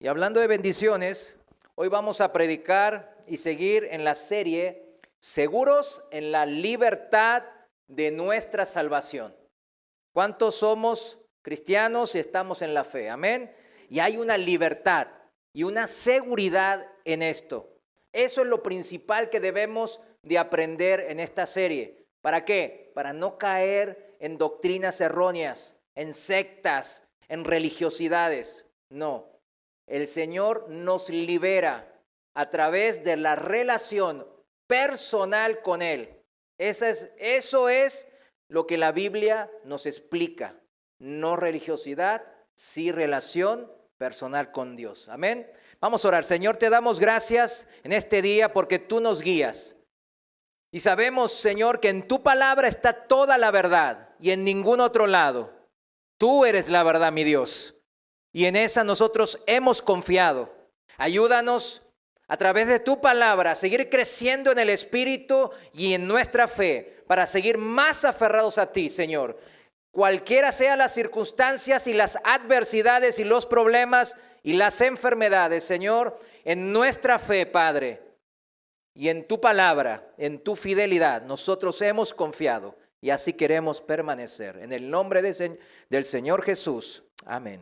Y hablando de bendiciones, hoy vamos a predicar y seguir en la serie Seguros en la libertad de nuestra salvación. ¿Cuántos somos cristianos y estamos en la fe? Amén. Y hay una libertad y una seguridad en esto. Eso es lo principal que debemos de aprender en esta serie. ¿Para qué? Para no caer en doctrinas erróneas, en sectas, en religiosididades. No. El Señor nos libera a través de la relación personal con Él. Eso es lo que la Biblia nos explica. No religiosidad, sí relación personal con Dios. Amén. Vamos a orar. Señor, te damos gracias en este día porque tú nos guías. Y sabemos, Señor, que en tu palabra está toda la verdad y en ningún otro lado. Tú eres la verdad, mi Dios. Y en esa nosotros hemos confiado. Ayúdanos a través de tu palabra a seguir creciendo en el Espíritu y en nuestra fe para seguir más aferrados a ti, Señor. Cualquiera sean las circunstancias y las adversidades y los problemas y las enfermedades, Señor, en nuestra fe, Padre, y en tu palabra, en tu fidelidad, nosotros hemos confiado y así queremos permanecer. En el nombre del Señor Jesús. Amén.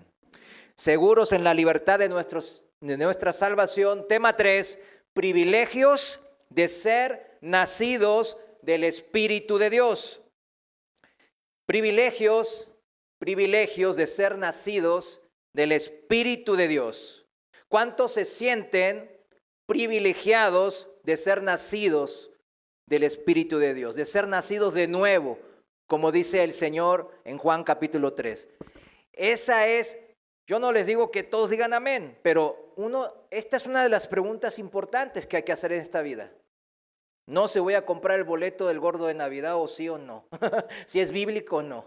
Seguros en la libertad de nuestra salvación. Tema 3, privilegios de ser nacidos del Espíritu de Dios. Privilegios de ser nacidos del Espíritu de Dios. ¿Cuántos se sienten privilegiados de ser nacidos del Espíritu de Dios? De ser nacidos de nuevo, como dice el Señor en Juan capítulo 3. Esa es... Yo no les digo que todos digan amén, pero esta es una de las preguntas importantes que hay que hacer en esta vida. No se voy a comprar el boleto del gordo de Navidad o sí o no, si es bíblico o no.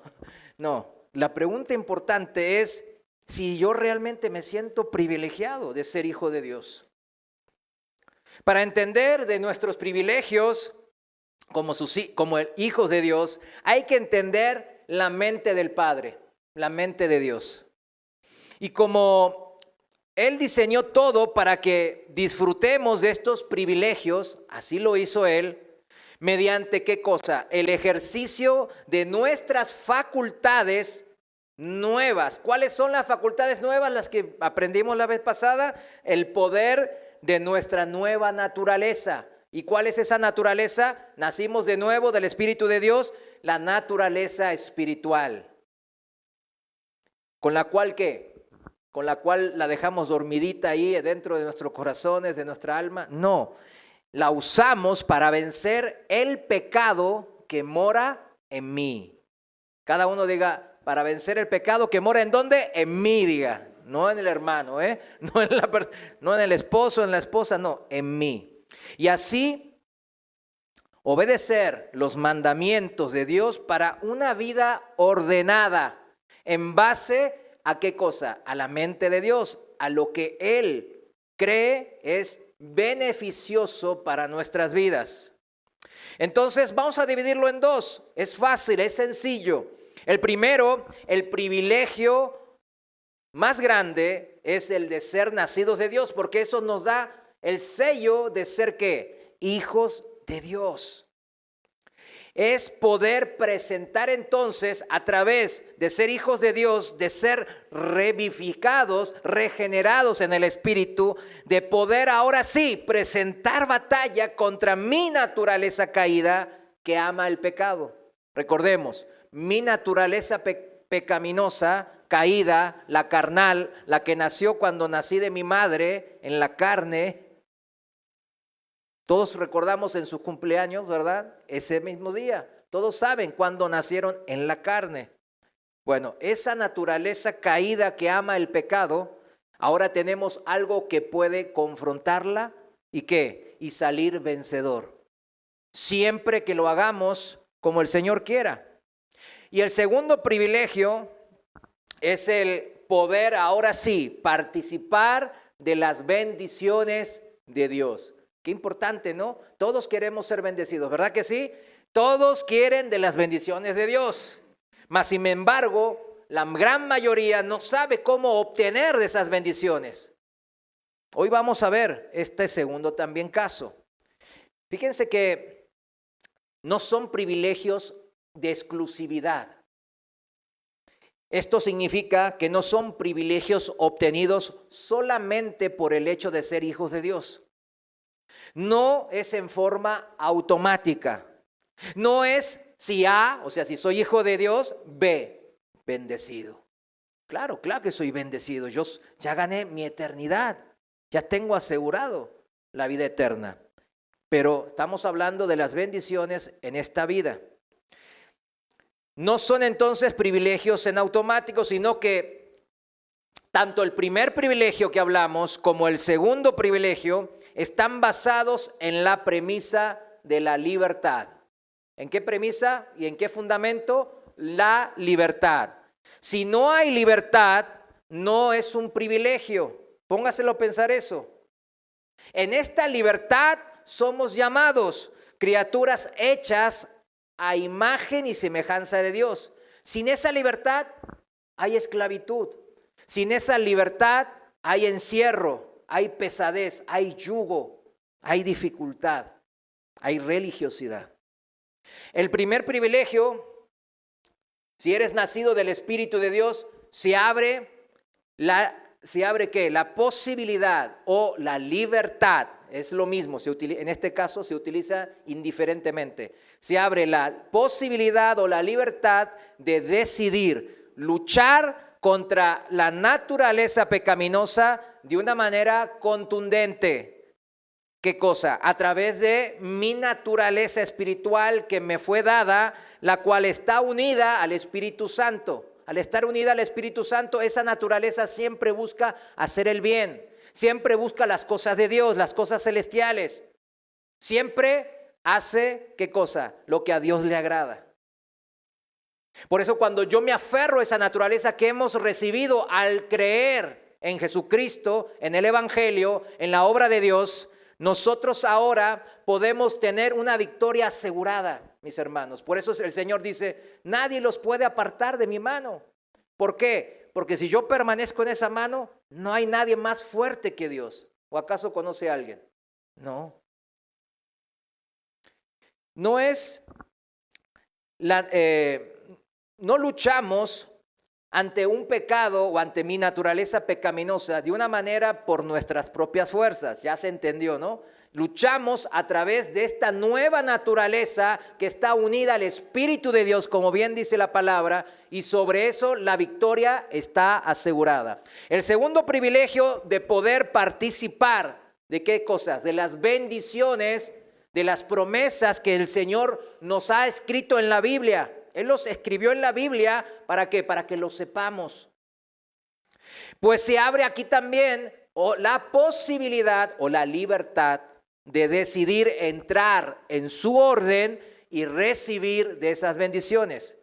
No, la pregunta importante es si yo realmente me siento privilegiado de ser hijo de Dios. Para entender de nuestros privilegios como hijos de Dios, hay que entender la mente del Padre, la mente de Dios. Y como Él diseñó todo para que disfrutemos de estos privilegios, así lo hizo Él, mediante ¿qué cosa? El ejercicio de nuestras facultades nuevas. ¿Cuáles son las facultades nuevas? Las que aprendimos la vez pasada. El poder de nuestra nueva naturaleza. ¿Y cuál es esa naturaleza? Nacimos de nuevo del Espíritu de Dios, la naturaleza espiritual. ¿Con la cual qué? ¿Con la cual la dejamos dormidita ahí dentro de nuestros corazones, de nuestra alma? No, la usamos para vencer el pecado que mora en mí. Cada uno diga, para vencer el pecado que mora ¿en dónde? En mí, diga. No en el hermano, no en el esposo, en la esposa, no, en mí. Y así obedecer los mandamientos de Dios para una vida ordenada en base ¿a qué cosa? A la mente de Dios, a lo que Él cree es beneficioso para nuestras vidas. Entonces vamos a dividirlo en dos. Es fácil, es sencillo. El primero, el privilegio más grande es el de ser nacidos de Dios, porque eso nos da el sello de ser ¿qué? Hijos de Dios. Es poder presentar entonces a través de ser hijos de Dios, de ser revivificados, regenerados en el Espíritu, de poder ahora sí presentar batalla contra mi naturaleza caída que ama el pecado. Recordemos, mi naturaleza pecaminosa, caída, la carnal, la que nació cuando nací de mi madre en la carne. Todos recordamos en sus cumpleaños, ¿verdad? Ese mismo día. Todos saben cuándo nacieron en la carne. Bueno, esa naturaleza caída que ama el pecado, ahora tenemos algo que puede confrontarla y ¿qué? Y salir vencedor. Siempre que lo hagamos como el Señor quiera. Y el segundo privilegio es el poder ahora sí participar de las bendiciones de Dios. Qué importante, ¿no? Todos queremos ser bendecidos, ¿verdad que sí? Todos quieren de las bendiciones de Dios. Mas, sin embargo, la gran mayoría no sabe cómo obtener de esas bendiciones. Hoy vamos a ver este segundo también caso. Fíjense que no son privilegios de exclusividad. Esto significa que no son privilegios obtenidos solamente por el hecho de ser hijos de Dios. No es en forma automática. No es si A, o sea, si soy hijo de Dios, B, bendecido. Claro que soy bendecido. Yo ya gané mi eternidad. Ya tengo asegurado la vida eterna. Pero estamos hablando de las bendiciones en esta vida. No son entonces privilegios en automático, sino que tanto el primer privilegio que hablamos como el segundo privilegio están basados en la premisa de la libertad. ¿En qué premisa y en qué fundamento? La libertad. Si no hay libertad, no es un privilegio. Póngaselo a pensar eso. En esta libertad somos llamados criaturas hechas a imagen y semejanza de Dios. Sin esa libertad hay esclavitud. Sin esa libertad hay encierro, hay pesadez, hay yugo, hay dificultad, hay religiosidad. El primer privilegio, si eres nacido del Espíritu de Dios, se abre ¿qué? La posibilidad o la libertad. Es lo mismo, en este caso se utiliza indiferentemente. Se abre la posibilidad o la libertad de decidir luchar contra la naturaleza pecaminosa de una manera contundente. ¿Qué cosa? A través de mi naturaleza espiritual que me fue dada, la cual está unida al Espíritu Santo. Al estar unida al Espíritu Santo, esa naturaleza siempre busca hacer el bien. Siempre busca las cosas de Dios, las cosas celestiales. Siempre hace, ¿qué cosa? Lo que a Dios le agrada. Por eso cuando yo me aferro a esa naturaleza que hemos recibido al creer en Jesucristo, en el Evangelio, en la obra de Dios, nosotros ahora podemos tener una victoria asegurada, mis hermanos. Por eso el Señor dice, nadie los puede apartar de mi mano. ¿Por qué? Porque si yo permanezco en esa mano, no hay nadie más fuerte que Dios. ¿O acaso conoce a alguien? No. No luchamos ante un pecado o ante mi naturaleza pecaminosa de una manera por nuestras propias fuerzas. Ya se entendió, ¿no? Luchamos a través de esta nueva naturaleza que está unida al Espíritu de Dios, como bien dice la palabra, y sobre eso la victoria está asegurada. El segundo privilegio de poder participar, ¿de qué cosas? De las bendiciones, de las promesas que el Señor nos ha escrito en la Biblia. Él los escribió en la Biblia, ¿para qué? Para que los sepamos. Pues se abre aquí también la posibilidad o la libertad de decidir entrar en su orden y recibir de esas bendiciones.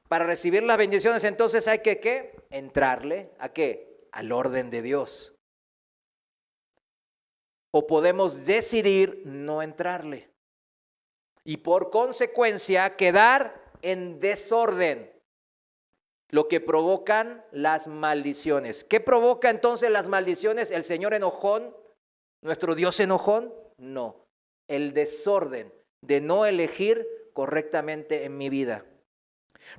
Para recibir las bendiciones entonces hay que ¿qué? Entrarle ¿a qué? Al orden de Dios. O podemos decidir no entrarle y por consecuencia quedar en desorden, lo que provocan las maldiciones. ¿Qué provoca entonces las maldiciones? ¿El Señor enojón? ¿Nuestro Dios enojón? No, el desorden de no elegir correctamente en mi vida.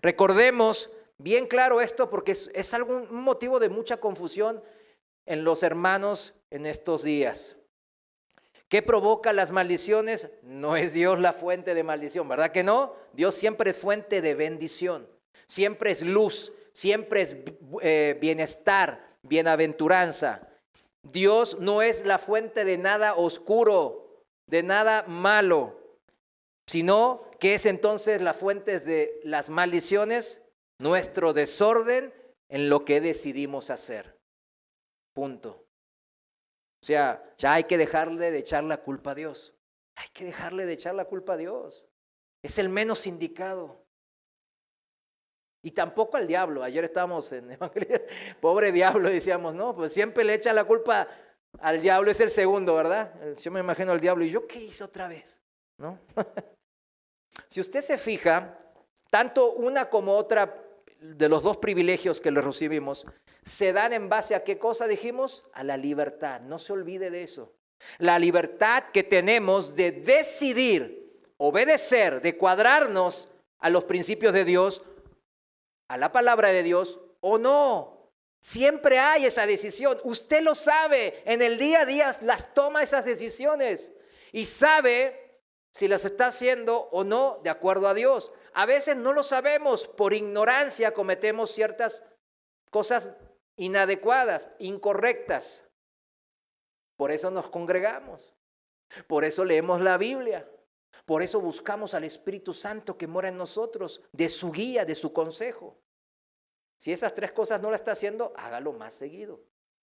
Recordemos bien claro esto porque es un motivo de mucha confusión en los hermanos en estos días. ¿Qué provoca las maldiciones? No es Dios la fuente de maldición, ¿verdad que no? Dios siempre es fuente de bendición, siempre es luz, siempre es bienestar, bienaventuranza. Dios no es la fuente de nada oscuro, de nada malo, sino que es entonces la fuente de las maldiciones, nuestro desorden en lo que decidimos hacer. Punto. O sea, ya hay que dejarle de echar la culpa a Dios. Hay que dejarle de echar la culpa a Dios. Es el menos indicado. Y tampoco al diablo. Ayer estábamos en Evangelio. Pobre diablo, decíamos, no, pues siempre le echa la culpa al diablo, es el segundo, ¿verdad? Yo me imagino al diablo, ¿y yo qué hice otra vez? ¿No? Si usted se fija, tanto una como otra de los dos privilegios que le recibimos, se dan en base a qué cosa dijimos? A la libertad. No se olvide de eso. La libertad que tenemos de decidir, obedecer, de cuadrarnos a los principios de Dios, a la palabra de Dios o no. Siempre hay esa decisión. Usted lo sabe. En el día a día las toma esas decisiones y sabe si las está haciendo o no de acuerdo a Dios. A veces no lo sabemos. Por ignorancia cometemos ciertas cosas inadecuadas, incorrectas. Por eso nos congregamos. Por eso leemos la Biblia. Por eso buscamos al Espíritu Santo que mora en nosotros, de su guía, de su consejo. Si esas tres cosas no las está haciendo, hágalo más seguido.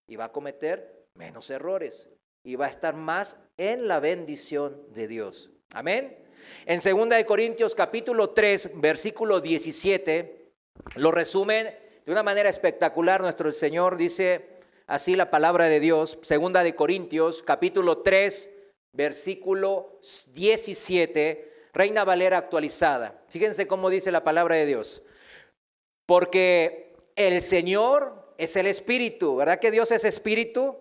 Y va a cometer menos errores. Y va a estar más en la bendición de Dios. Amén. En 2 Corintios capítulo 3, versículo 17, lo resumen de una manera espectacular. Nuestro Señor dice así la palabra de Dios. 2 Corintios capítulo 3, versículo 17, Reina Valera actualizada. Fíjense cómo dice la palabra de Dios. Porque el Señor es el Espíritu, ¿verdad que Dios es Espíritu?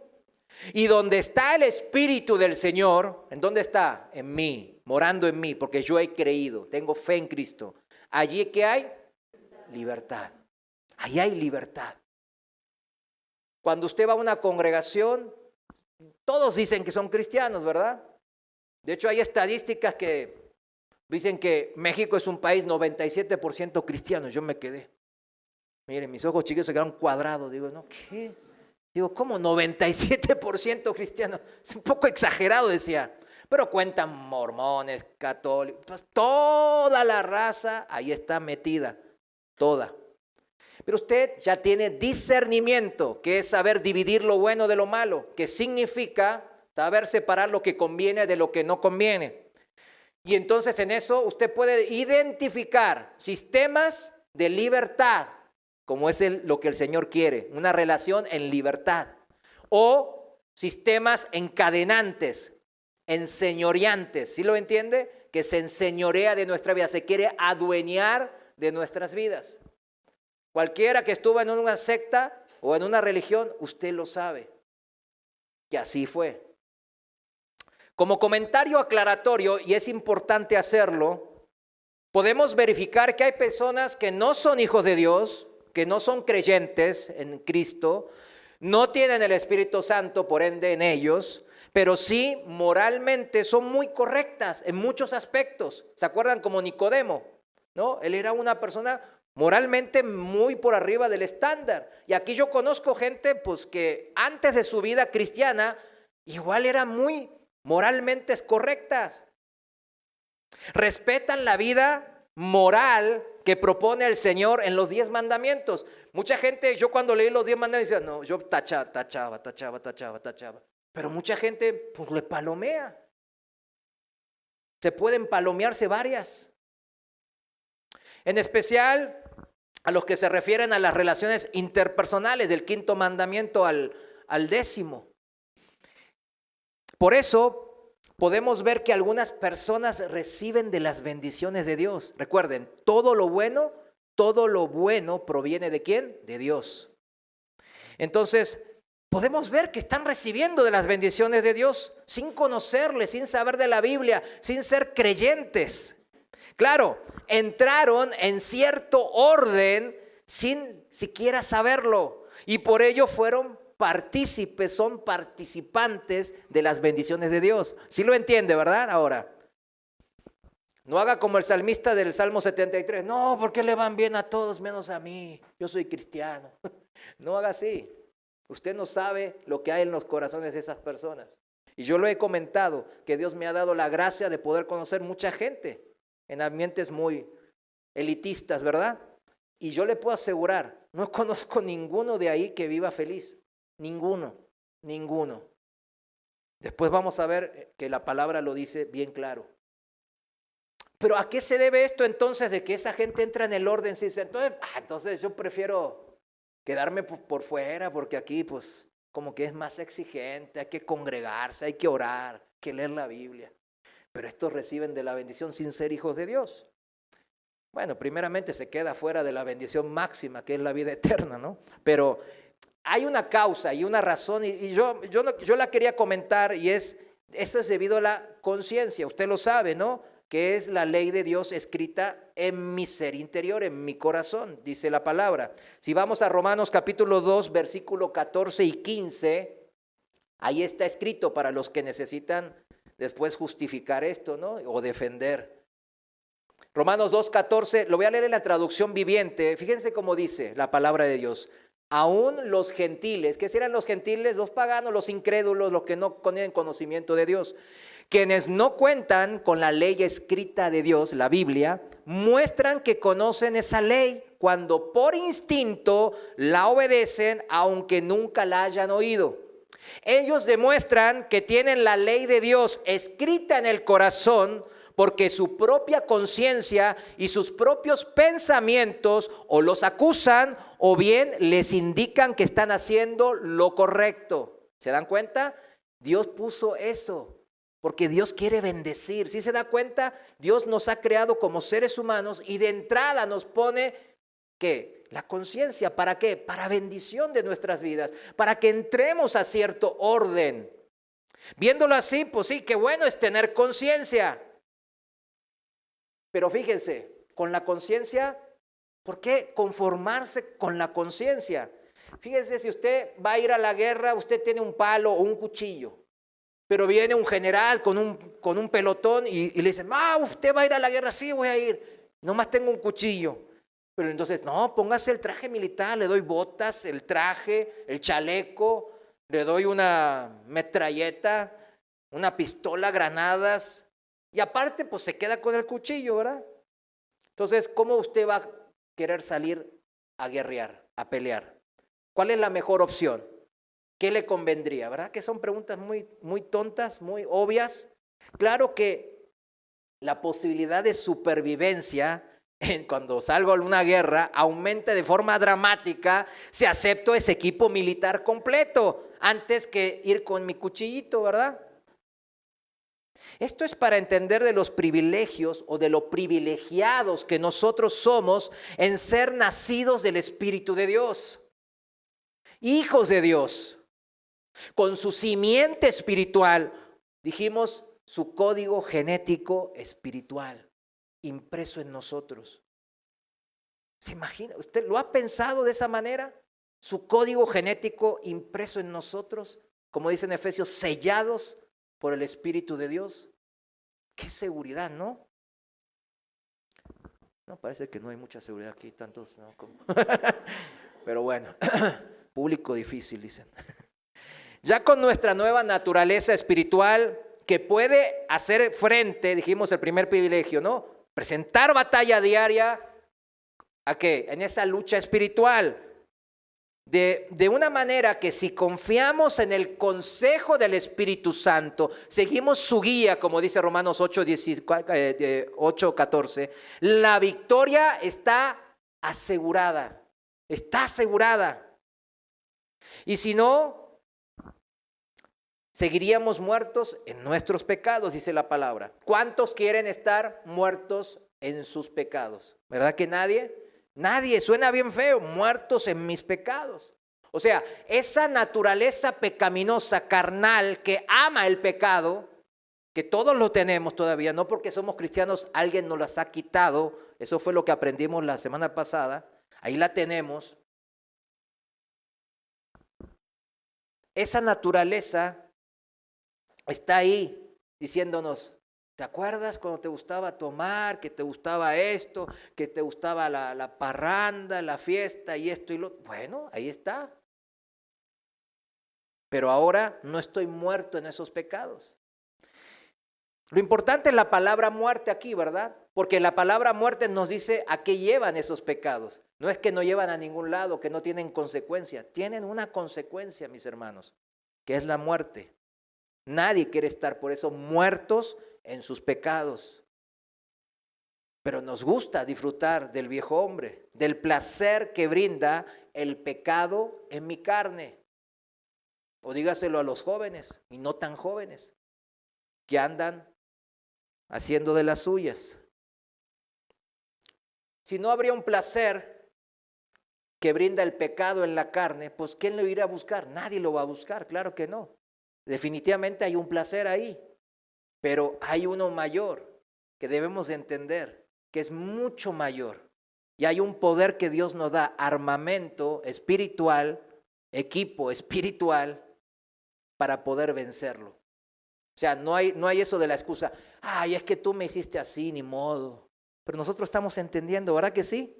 Y donde está el Espíritu del Señor, ¿en dónde está? En mí, morando en mí, porque yo he creído, tengo fe en Cristo. Allí que hay libertad, allí hay libertad. Cuando usted va a una congregación, todos dicen que son cristianos, ¿verdad? De hecho, hay estadísticas que dicen que México es un país 97% cristiano. Yo me quedé. Miren, mis ojos chiquitos se quedaron cuadrados. Digo, ¿no qué? Digo, ¿cómo 97% cristiano? Es un poco exagerado, decía. Pero cuentan mormones, católicos, toda la raza ahí está metida, toda. Pero usted ya tiene discernimiento, que es saber dividir lo bueno de lo malo, que significa saber separar lo que conviene de lo que no conviene. Y entonces en eso usted puede identificar sistemas de libertad, como es lo que el Señor quiere, una relación en libertad. O sistemas encadenantes, enseñoreantes, ¿sí lo entiende? Que se enseñorea de nuestra vida, se quiere adueñar de nuestras vidas. Cualquiera que estuvo en una secta o en una religión, usted lo sabe, que así fue. Como comentario aclaratorio, y es importante hacerlo, podemos verificar que hay personas que no son hijos de Dios, que no son creyentes en Cristo, no tienen el Espíritu Santo, por ende, en ellos, pero sí moralmente son muy correctas en muchos aspectos. ¿Se acuerdan como Nicodemo? ¿No? Él era una persona moralmente muy por arriba del estándar. Y aquí yo conozco gente pues que antes de su vida cristiana igual eran muy moralmente correctas. Respetan la vida moral que propone el Señor en los 10 mandamientos. Mucha gente, yo cuando leí los 10 mandamientos decía, no, yo tachaba. Pero mucha gente pues le palomea. Se pueden palomearse varias. En especial a los que se refieren a las relaciones interpersonales, del 5º mandamiento al 10º. Por eso podemos ver que algunas personas reciben de las bendiciones de Dios. Recuerden, todo lo bueno proviene ¿de quién? De Dios. Entonces, podemos ver que están recibiendo de las bendiciones de Dios sin conocerle, sin saber de la Biblia, sin ser creyentes. Claro, entraron en cierto orden sin siquiera saberlo y por ello fueron partícipes, son participantes de las bendiciones de Dios. ¿Sí lo entiende, verdad? Ahora, no haga como el salmista del Salmo 73. No, porque le van bien a todos menos a mí. Yo soy cristiano. No haga así. Usted no sabe lo que hay en los corazones de esas personas. Y yo lo he comentado, que Dios me ha dado la gracia de poder conocer mucha gente en ambientes muy elitistas, ¿verdad? Y yo le puedo asegurar, no conozco ninguno de ahí que viva feliz. Ninguno. Después vamos a ver que la palabra lo dice bien claro. Pero ¿a qué se debe esto entonces de que esa gente entra en el orden? Si dice, entonces yo prefiero quedarme por fuera porque aquí pues como que es más exigente, hay que congregarse, hay que orar, hay que leer la Biblia. Pero estos reciben de la bendición sin ser hijos de Dios. bueno, primeramente se queda fuera de la bendición máxima, que es la vida eterna, ¿no? Pero hay una causa y una razón, y yo la quería comentar, y eso es debido a la conciencia. Usted lo sabe, ¿no? Que es la ley de Dios escrita en mi ser interior, en mi corazón, dice la palabra. Si vamos a Romanos capítulo 2, versículo 14 y 15, ahí está escrito para los que necesitan después justificar esto, ¿no? O defender. Romanos 2:14, lo voy a leer en la traducción viviente. Fíjense cómo dice la palabra de Dios. Aún los gentiles, ¿qué serán los gentiles? Los paganos, los incrédulos, los que no tienen conocimiento de Dios. Quienes no cuentan con la ley escrita de Dios, la Biblia, muestran que conocen esa ley cuando por instinto la obedecen, aunque nunca la hayan oído. Ellos demuestran que tienen la ley de Dios escrita en el corazón, porque su propia conciencia y sus propios pensamientos o los acusan o bien les indican que están haciendo lo correcto. ¿Se dan cuenta? Dios puso eso porque Dios quiere bendecir. ¿Sí se da cuenta? Dios nos ha creado como seres humanos y de entrada nos pone ¿qué? La conciencia. ¿Para qué? Para bendición de nuestras vidas, para que entremos a cierto orden. Viéndolo así, pues sí, qué bueno es tener conciencia. Pero fíjense, con la conciencia, ¿por qué conformarse con la conciencia? Fíjense, si usted va a ir a la guerra, usted tiene un palo o un cuchillo, pero viene un general con un pelotón y le dice, usted va a ir a la guerra, sí voy a ir, nomás tengo un cuchillo. Pero entonces, no, póngase el traje militar, le doy botas, el traje, el chaleco, le doy una metralleta, una pistola, granadas. Y aparte, pues se queda con el cuchillo, ¿verdad? Entonces, ¿cómo usted va a querer salir a guerrear, a pelear? ¿Cuál es la mejor opción? ¿Qué le convendría? ¿Verdad? Que son preguntas muy, muy tontas, muy obvias. Claro que la posibilidad de supervivencia cuando salgo a una guerra aumenta de forma dramática si acepto ese equipo militar completo antes que ir con mi cuchillito, ¿verdad? Esto es para entender de los privilegios o de lo privilegiados que nosotros somos en ser nacidos del Espíritu de Dios, hijos de Dios, con su simiente espiritual, dijimos, su código genético espiritual, impreso en nosotros. ¿Se imagina? ¿Usted lo ha pensado de esa manera? Su código genético impreso en nosotros, como dice en Efesios, sellados por el Espíritu de Dios. Qué seguridad, ¿no? No, parece que no hay mucha seguridad aquí, tantos, ¿no? Pero bueno, público difícil, dicen. Ya con nuestra nueva naturaleza espiritual que puede hacer frente, dijimos el primer privilegio, ¿no? Presentar batalla diaria, ¿a qué? En esa lucha espiritual. De una manera que si confiamos en el consejo del Espíritu Santo, seguimos su guía, como dice Romanos 8:14, la victoria está asegurada, está asegurada. Y si no, seguiríamos muertos en nuestros pecados, dice la palabra. ¿Cuántos quieren estar muertos en sus pecados? ¿Verdad que nadie? Nadie, suena bien feo, muertos en mis pecados. O sea, esa naturaleza pecaminosa, carnal, que ama el pecado, que todos lo tenemos todavía, no porque somos cristianos, alguien nos las ha quitado, eso fue lo que aprendimos la semana pasada, ahí la tenemos. Esa naturaleza está ahí diciéndonos, ¿te acuerdas cuando te gustaba tomar, que te gustaba esto, que te gustaba la parranda, la fiesta y esto y lo? Bueno, ahí está. Pero ahora no estoy muerto en esos pecados. Lo importante es la palabra muerte aquí, ¿verdad? Porque la palabra muerte nos dice a qué llevan esos pecados. No es que no llevan a ningún lado, que no tienen consecuencia. Tienen una consecuencia, mis hermanos, que es la muerte. Nadie quiere estar por eso muertos en sus pecados. Pero nos gusta disfrutar del viejo hombre, del placer que brinda el pecado en mi carne. O dígaselo a los jóvenes y no tan jóvenes que andan haciendo de las suyas. Si no habría un placer que brinda el pecado en la carne, pues ¿quién lo irá a buscar? Nadie lo va a buscar, claro que no. Definitivamente hay un placer ahí, pero hay uno mayor que debemos de entender, que es mucho mayor. Y hay un poder que Dios nos da, armamento espiritual, equipo espiritual, para poder vencerlo. O sea, no hay eso de la excusa, ay, es que tú me hiciste así, ni modo. Pero nosotros estamos entendiendo, ¿verdad que sí?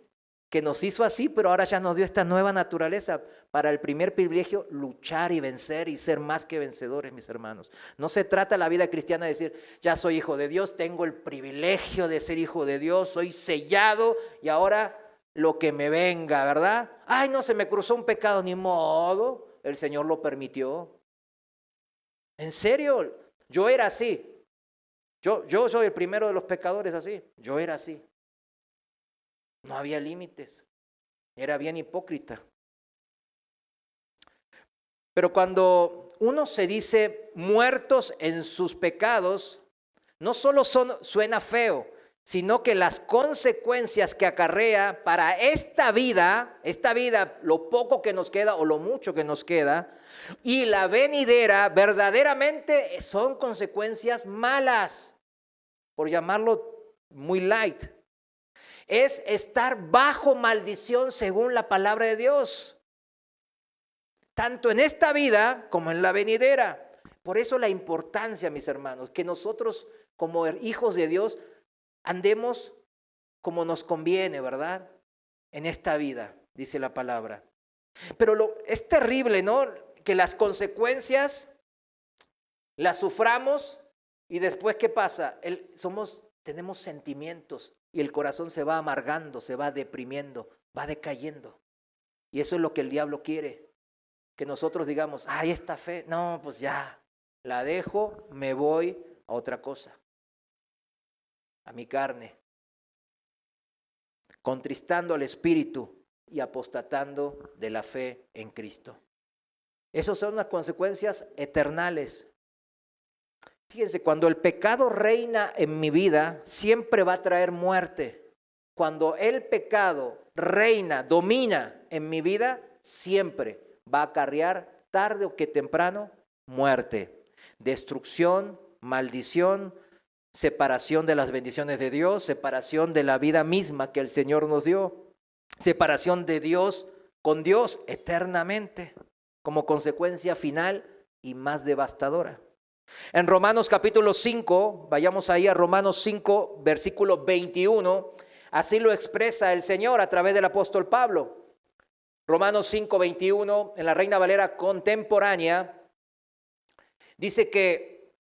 Que nos hizo así, pero ahora ya nos dio esta nueva naturaleza para el primer privilegio, luchar y vencer y ser más que vencedores, mis hermanos. No se trata la vida cristiana de decir, ya soy hijo de Dios, tengo el privilegio de ser hijo de Dios, soy sellado y ahora lo que me venga, ¿verdad? Ay, no, se me cruzó un pecado, ni modo, el Señor lo permitió. En serio, yo era así. Yo soy el primero de los pecadores así, yo era así. No había límites, era bien hipócrita. Pero cuando uno se dice muertos en sus pecados, no solo suena feo, sino que las consecuencias que acarrea para esta vida, lo poco que nos queda o lo mucho que nos queda, y la venidera, verdaderamente son consecuencias malas, por llamarlo muy light. Es estar bajo maldición según la palabra de Dios, tanto en esta vida como en la venidera. Por eso la importancia, mis hermanos, que nosotros como hijos de Dios andemos como nos conviene, ¿verdad? En esta vida, dice la palabra. Pero es terrible, ¿no? Que las consecuencias las suframos y después, ¿qué pasa? Tenemos sentimientos. Y el corazón se va amargando, se va deprimiendo, va decayendo. Y eso es lo que el diablo quiere. Que nosotros digamos, ay, esta fe, no, pues ya, la dejo, me voy a otra cosa. A mi carne. Contristando al espíritu y apostatando de la fe en Cristo. Esas son las consecuencias eternales. Fíjense, cuando el pecado reina en mi vida, siempre va a traer muerte. Cuando el pecado reina, domina en mi vida, siempre va a acarrear, tarde o que temprano, muerte, destrucción, maldición, separación de las bendiciones de Dios, separación de la vida misma que el Señor nos dio, separación de Dios con Dios eternamente, como consecuencia final y más devastadora. En Romanos capítulo 5, vayamos ahí a Romanos 5, versículo 21, así lo expresa el Señor a través del apóstol Pablo. Romanos 5, 21, en la Reina Valera contemporánea, dice que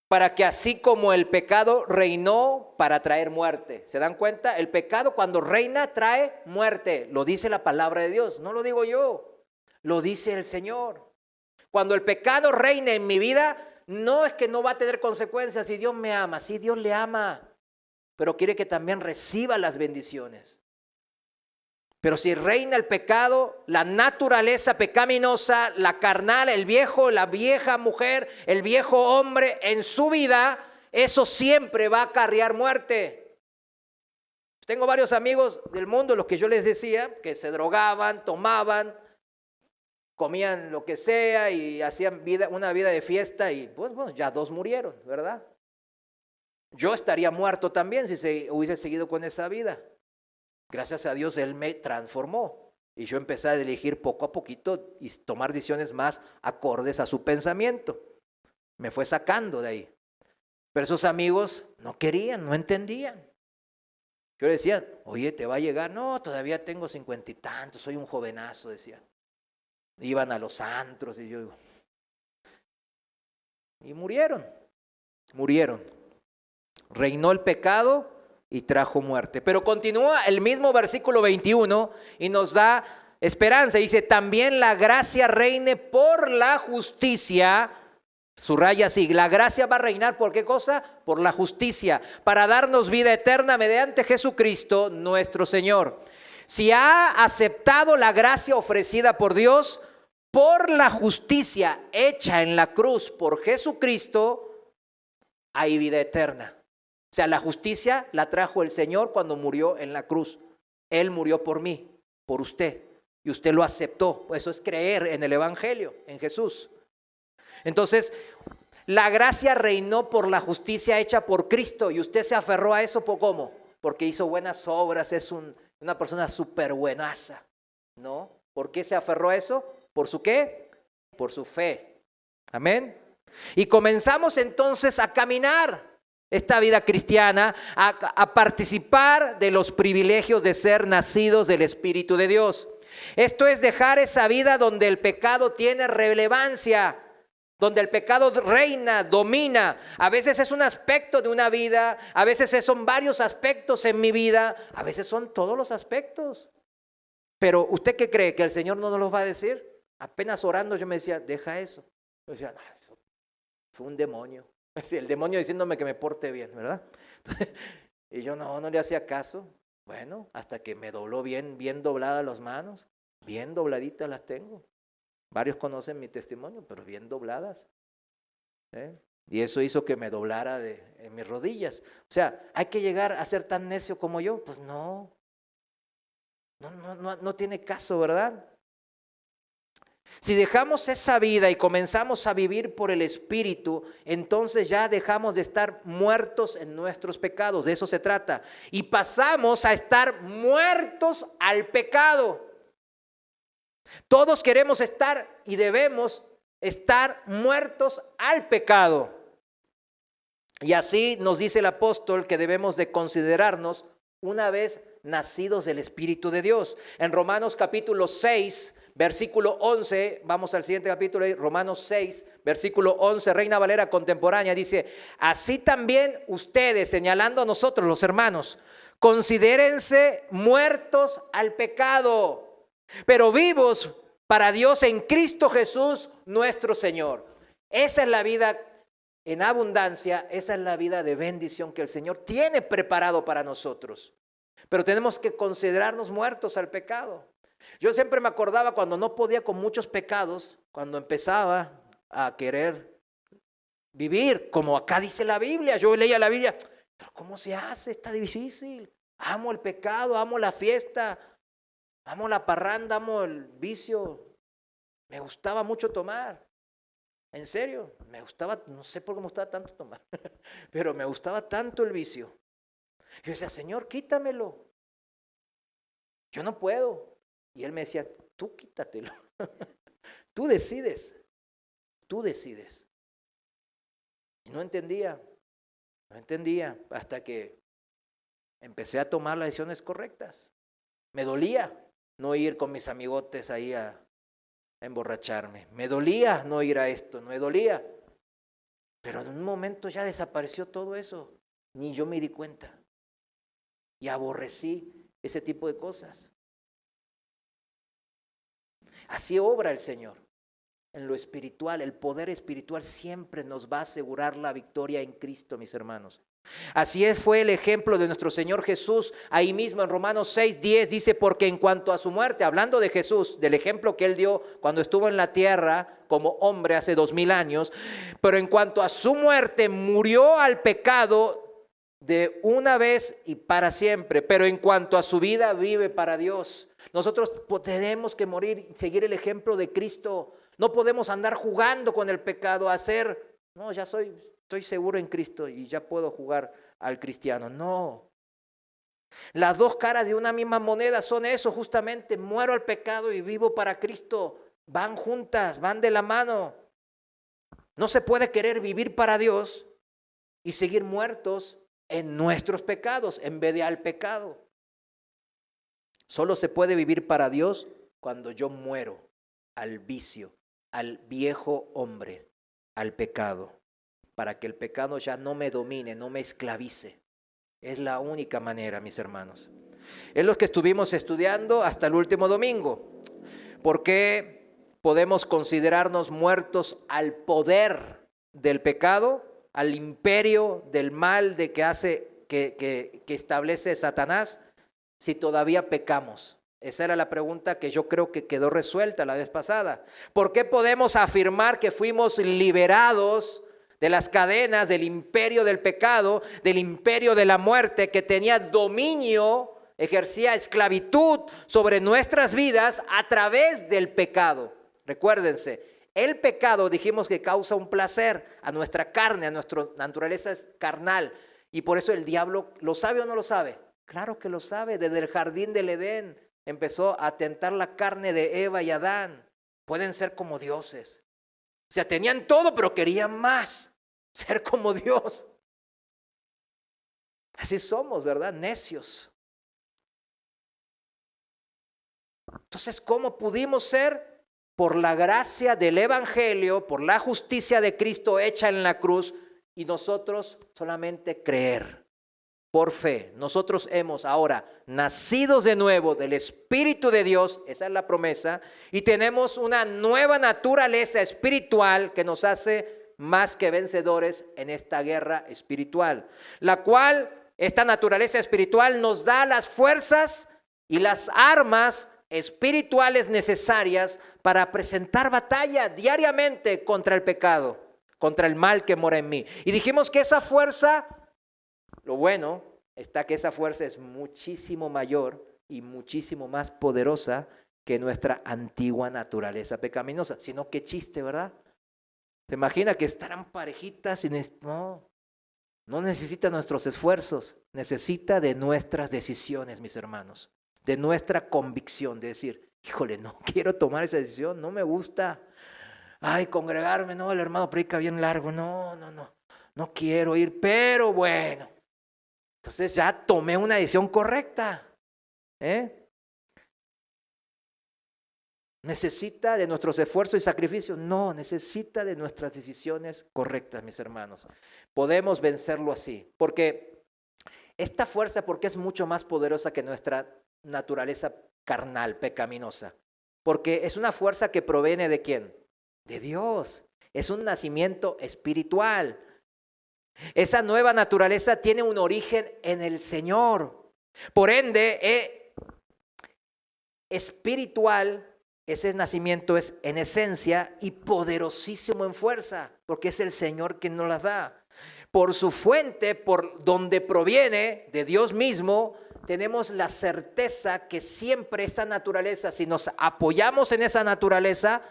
para que así como el pecado reinó para traer muerte. ¿Se dan cuenta? El pecado cuando reina trae muerte. Lo dice la palabra de Dios, no lo digo yo, lo dice el Señor. Cuando el pecado reina en mi vida, no es que no va a tener consecuencias. Si Dios me ama, sí, Dios le ama, pero quiere que también reciba las bendiciones. Pero si reina el pecado, la naturaleza pecaminosa, la carnal, el viejo, la vieja mujer, el viejo hombre en su vida, eso siempre va a acarrear muerte. Tengo varios amigos del mundo, los que yo les decía, que se drogaban, tomaban, comían lo que sea y hacían una vida de fiesta y pues bueno, ya 2 murieron, ¿verdad? Yo estaría muerto también si hubiese seguido con esa vida. Gracias a Dios Él me transformó y yo empecé a elegir poco a poquito y tomar decisiones más acordes a su pensamiento. Me fue sacando de ahí. Pero esos amigos no querían, no entendían. Yo les decía, oye, ¿te va a llegar? No, todavía tengo 50 y tantos, soy un jovenazo, decía. Iban a los antros y yo digo. Y murieron. Reinó el pecado y trajo muerte. Pero continúa el mismo versículo 21 y nos da esperanza. Dice, también la gracia reine por la justicia. Subraya así, la gracia va a reinar ¿por qué cosa? Por la justicia, para darnos vida eterna mediante Jesucristo nuestro Señor. Si ha aceptado la gracia ofrecida por Dios, por la justicia hecha en la cruz por Jesucristo, hay vida eterna. O sea, la justicia la trajo el Señor cuando murió en la cruz. Él murió por mí, por usted, y usted lo aceptó. Eso es creer en el Evangelio, en Jesús. Entonces, la gracia reinó por la justicia hecha por Cristo, y usted se aferró a eso, ¿cómo? Porque hizo buenas obras, es una persona súper buenaza, ¿no? ¿Por qué se aferró a eso? ¿Por su qué? Por su fe. Amén. Y comenzamos entonces a caminar esta vida cristiana, a participar de los privilegios de ser nacidos del Espíritu de Dios. Esto es dejar esa vida donde el pecado tiene relevancia, donde el pecado reina, domina. A veces es un aspecto de una vida, a veces son varios aspectos en mi vida, a veces son todos los aspectos. Pero ¿usted qué cree? ¿Que el Señor no nos los va a decir? Apenas orando yo me decía, deja eso. Yo decía, no, eso fue un demonio. El demonio diciéndome que me porte bien, ¿verdad? Y yo no le hacía caso. Bueno, hasta que me dobló bien dobladas las manos, bien dobladitas las tengo. Varios conocen mi testimonio, pero bien dobladas. Y eso hizo que me doblara en mis rodillas. O sea, ¿hay que llegar a ser tan necio como yo? Pues no tiene caso, ¿verdad? Si dejamos esa vida y comenzamos a vivir por el Espíritu, entonces ya dejamos de estar muertos en nuestros pecados, de eso se trata. Y pasamos a estar muertos al pecado. Todos queremos estar y debemos estar muertos al pecado. Y así nos dice el apóstol que debemos de considerarnos una vez nacidos del Espíritu de Dios. En Romanos capítulo 6, versículo 11, vamos al siguiente capítulo, Romanos 6, versículo 11, Reina Valera contemporánea, dice, así también ustedes, señalando a nosotros los hermanos, considérense muertos al pecado, pero vivos para Dios en Cristo Jesús nuestro Señor. Esa es la vida en abundancia, esa es la vida de bendición que el Señor tiene preparado para nosotros. Pero tenemos que considerarnos muertos al pecado. Yo siempre me acordaba cuando no podía con muchos pecados, cuando empezaba a querer vivir como acá dice la Biblia. Yo leía la Biblia, pero ¿cómo se hace? Está difícil. Amo el pecado, amo la fiesta, amo la parranda, amo el vicio. Me gustaba mucho tomar. En serio, me gustaba, no sé por qué me gustaba tanto tomar, pero me gustaba tanto el vicio. Yo decía, Señor, quítamelo. Yo no puedo. Y Él me decía, tú quítatelo. Tú decides. Tú decides. Y no entendía hasta que empecé a tomar las decisiones correctas. Me dolía no ir con mis amigotes ahí a emborracharme. Me dolía no ir a esto, me dolía. Pero en un momento ya desapareció todo eso. Ni yo me di cuenta. Y aborrecí ese tipo de cosas. Así obra el Señor. En lo espiritual, el poder espiritual siempre nos va a asegurar la victoria en Cristo, mis hermanos. Así fue el ejemplo de nuestro Señor Jesús. Ahí mismo en Romanos 6:10 dice, porque en cuanto a su muerte, hablando de Jesús, del ejemplo que Él dio cuando estuvo en la tierra como hombre hace 2000 años, pero en cuanto a su muerte, murió al pecado de una vez y para siempre, pero en cuanto a su vida, vive para Dios. Nosotros tenemos que morir y seguir el ejemplo de Cristo. No podemos andar jugando con el pecado, estoy seguro en Cristo y ya puedo jugar al cristiano. No. Las dos caras de una misma moneda son eso, justamente. Muero al pecado y vivo para Cristo. Van juntas, van de la mano. No se puede querer vivir para Dios y seguir muertos en nuestros pecados en vez de al pecado. Solo se puede vivir para Dios cuando yo muero al vicio, al viejo hombre, al pecado, para que el pecado ya no me domine, no me esclavice. Es la única manera, mis hermanos. Es lo que estuvimos estudiando hasta el último domingo. ¿Por qué podemos considerarnos muertos al poder del pecado, al imperio del mal que establece Satanás, si todavía pecamos? Esa era la pregunta que yo creo que quedó resuelta la vez pasada. ¿Por qué podemos afirmar que fuimos liberados de las cadenas, del imperio del pecado, del imperio de la muerte que tenía dominio, ejercía esclavitud sobre nuestras vidas a través del pecado. Recuérdense, el pecado dijimos que causa un placer a nuestra carne, a nuestra naturaleza carnal. Y por eso el diablo, ¿lo sabe o no lo sabe? Claro que lo sabe. Desde el jardín del Edén empezó a tentar la carne de Eva y Adán. Pueden ser como dioses. O sea, tenían todo, pero querían más. Ser como Dios. Así somos, ¿verdad? Necios. Entonces, ¿cómo pudimos ser? Por la gracia del Evangelio, por la justicia de Cristo hecha en la cruz, y nosotros solamente creer por fe. Nosotros hemos ahora nacidos de nuevo del Espíritu de Dios, esa es la promesa, y tenemos una nueva naturaleza espiritual que nos hace más que vencedores en esta guerra espiritual, la cual, esta naturaleza espiritual nos da las fuerzas y las armas espirituales necesarias para presentar batalla diariamente contra el pecado, contra el mal que mora en mí. Y dijimos que esa fuerza, lo bueno está que esa fuerza es muchísimo mayor y muchísimo más poderosa que nuestra antigua naturaleza pecaminosa. Sino qué chiste, ¿verdad? ¿Se imagina que estarán parejitas? No necesita nuestros esfuerzos, necesita de nuestras decisiones, mis hermanos. De nuestra convicción, de decir, híjole, no quiero tomar esa decisión, no me gusta. Ay, congregarme, no, el hermano predica bien largo, no quiero ir, pero bueno. Entonces ya tomé una decisión correcta. ¿Necesita de nuestros esfuerzos y sacrificios? No, necesita de nuestras decisiones correctas, mis hermanos. Podemos vencerlo así, porque esta fuerza, porque es mucho más poderosa que nuestra naturaleza carnal, pecaminosa, porque es una fuerza que proviene ¿de quién? De Dios. Es un nacimiento espiritual. Esa nueva naturaleza tiene un origen en el Señor. Por ende, espiritual, ese nacimiento es en esencia y poderosísimo en fuerza, porque es el Señor quien nos las da. Por su fuente, por donde proviene de Dios mismo, tenemos la certeza que siempre esta naturaleza, si nos apoyamos en esa naturaleza,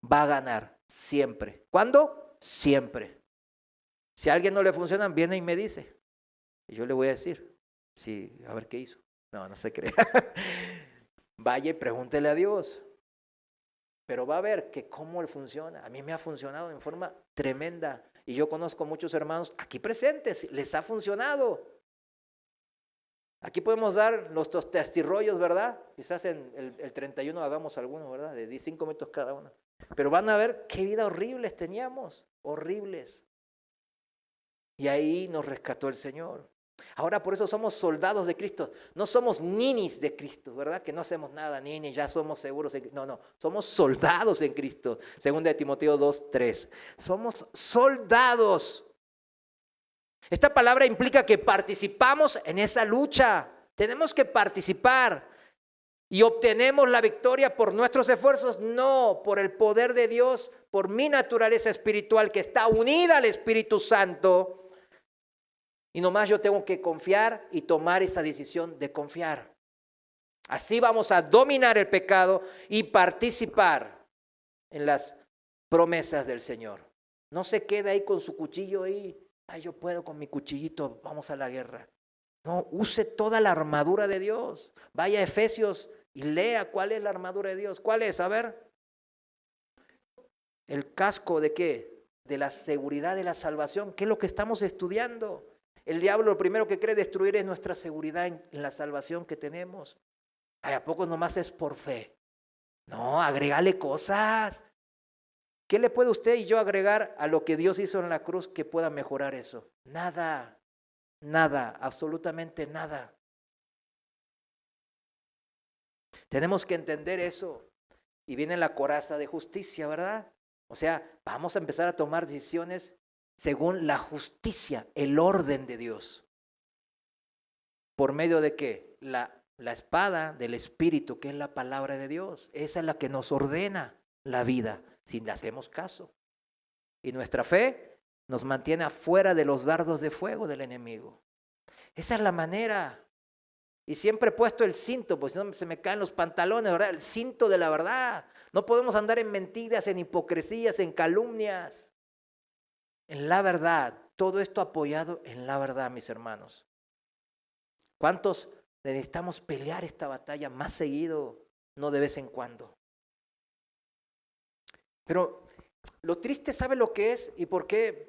va a ganar, siempre. ¿Cuándo? Siempre. Si a alguien no le funciona, viene y me dice. Y yo le voy a decir, sí, a ver qué hizo. No se crea. Vaya y pregúntele a Dios. Pero va a ver que cómo le funciona. A mí me ha funcionado en forma tremenda. Y yo conozco muchos hermanos aquí presentes, les ha funcionado. Aquí podemos dar nuestros testirrollos, ¿verdad? Quizás en el 31 hagamos alguno, ¿verdad? De 5 minutos cada uno. Pero van a ver qué vida horribles teníamos, horribles. Y ahí nos rescató el Señor. Ahora por eso somos soldados de Cristo. No somos ninis de Cristo, ¿verdad? Que no hacemos nada, ninis, ya somos seguros. No, somos soldados en Cristo. Segunda de Timoteo 2:3. Somos soldados. Esta palabra implica que participamos en esa lucha. Tenemos que participar. ¿Y obtenemos la victoria por nuestros esfuerzos? No, por el poder de Dios, por mi naturaleza espiritual que está unida al Espíritu Santo. Y nomás yo tengo que confiar y tomar esa decisión de confiar. Así vamos a dominar el pecado y participar en las promesas del Señor. No se quede ahí con su cuchillo ahí. Ay, yo puedo con mi cuchillito, vamos a la guerra. No, use toda la armadura de Dios. Vaya a Efesios y lea cuál es la armadura de Dios. ¿Cuál es? A ver. ¿El casco de qué? De la seguridad de la salvación. ¿Qué es lo que estamos estudiando? El diablo lo primero que quiere destruir es nuestra seguridad en la salvación que tenemos. Ay, ¿a poco nomás es por fe? No, agrégale cosas. ¿Qué le puede usted y yo agregar a lo que Dios hizo en la cruz que pueda mejorar eso? Nada, absolutamente nada. Tenemos que entender eso. Y viene la coraza de justicia, ¿verdad? O sea, vamos a empezar a tomar decisiones según la justicia, el orden de Dios. ¿Por medio de qué? La espada del Espíritu, que es la palabra de Dios. Esa es la que nos ordena la vida, si le hacemos caso. Y nuestra fe nos mantiene afuera de los dardos de fuego del enemigo. Esa es la manera. Y siempre he puesto el cinto, pues si no se me caen los pantalones, ¿verdad? El cinto de la verdad. No podemos andar en mentiras, en hipocresías, en calumnias. En la verdad. Todo esto apoyado en la verdad, mis hermanos. ¿Cuántos necesitamos pelear esta batalla más seguido, no de vez en cuando? Pero lo triste, ¿sabe lo que es? ¿Y por qué?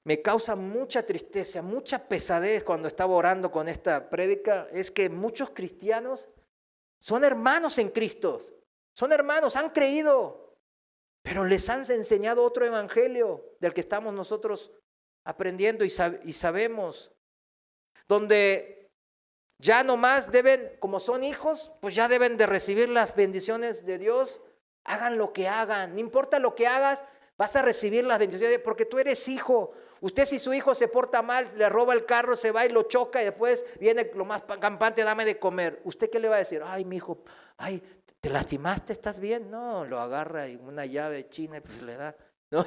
Me causa mucha tristeza, mucha pesadez cuando estaba orando con esta prédica, es que muchos cristianos son hermanos en Cristo, son hermanos, han creído, pero les han enseñado otro evangelio del que estamos nosotros aprendiendo y sabemos, donde ya nomás deben, como son hijos, pues ya deben de recibir las bendiciones de Dios, hagan lo que hagan, no importa lo que hagas, vas a recibir las bendiciones porque tú eres hijo. Usted, si su hijo se porta mal, le roba el carro, se va y lo choca y después viene lo más campante, dame de comer. ¿Usted qué le va a decir? Ay, mi hijo, ay, ¿te lastimaste? ¿Estás bien? No, lo agarra y una llave china y pues le da. ¿No? O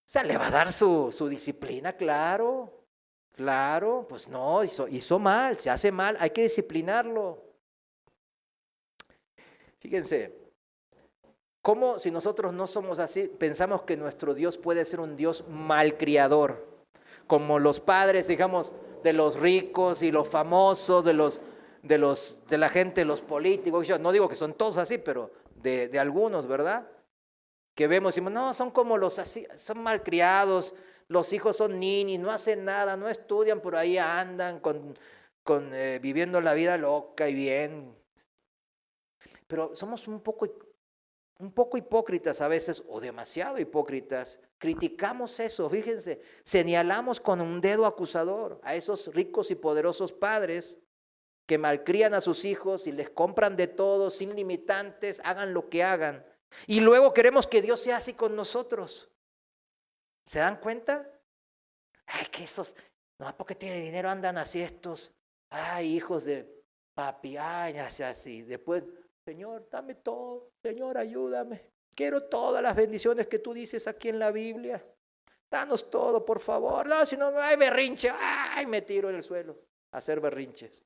sea, le va a dar su disciplina, claro, pues no, hizo mal, se hace mal, hay que disciplinarlo. Fíjense. ¿Cómo si nosotros no somos así, pensamos que nuestro Dios puede ser un Dios malcriador? Como los padres, digamos, de los ricos y los famosos, de la gente, los políticos. Yo no digo que son todos así, pero de algunos, ¿verdad? Que vemos y decimos, no, son como los así, son malcriados, los hijos son ninis, no hacen nada, no estudian, por ahí andan viviendo la vida loca y bien. Pero somos un poco hipócritas a veces, o demasiado hipócritas. Criticamos eso, fíjense, señalamos con un dedo acusador a esos ricos y poderosos padres que malcrían a sus hijos y les compran de todo, sin limitantes, hagan lo que hagan. Y luego queremos que Dios sea así con nosotros. ¿Se dan cuenta? Ay, que estos, no, porque tienen dinero andan así estos. Ay, hijos de papi, ay, así. Después, Señor, dame todo. Señor, ayúdame. Quiero todas las bendiciones que tú dices aquí en la Biblia. Danos todo, por favor. No, si no, ay, berrinche. Ay, me tiro en el suelo a hacer berrinches.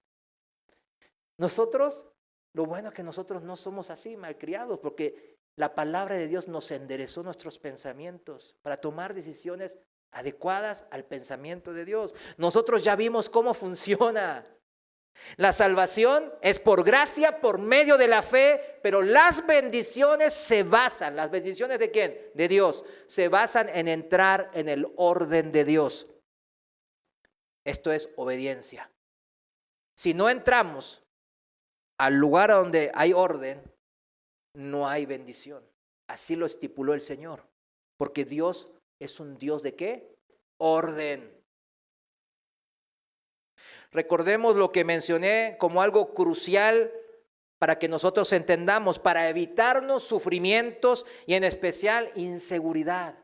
Nosotros, lo bueno es que nosotros no somos así, malcriados, porque la palabra de Dios nos enderezó nuestros pensamientos para tomar decisiones adecuadas al pensamiento de Dios. Nosotros ya vimos cómo funciona. La salvación es por gracia, por medio de la fe, pero las bendiciones se basan, ¿las bendiciones de quién? De Dios, se basan en entrar en el orden de Dios. Esto es obediencia. Si no entramos al lugar donde hay orden, no hay bendición. Así lo estipuló el Señor, porque Dios es un Dios ¿de qué? Orden. Recordemos lo que mencioné como algo crucial para que nosotros entendamos, para evitarnos sufrimientos y en especial inseguridad.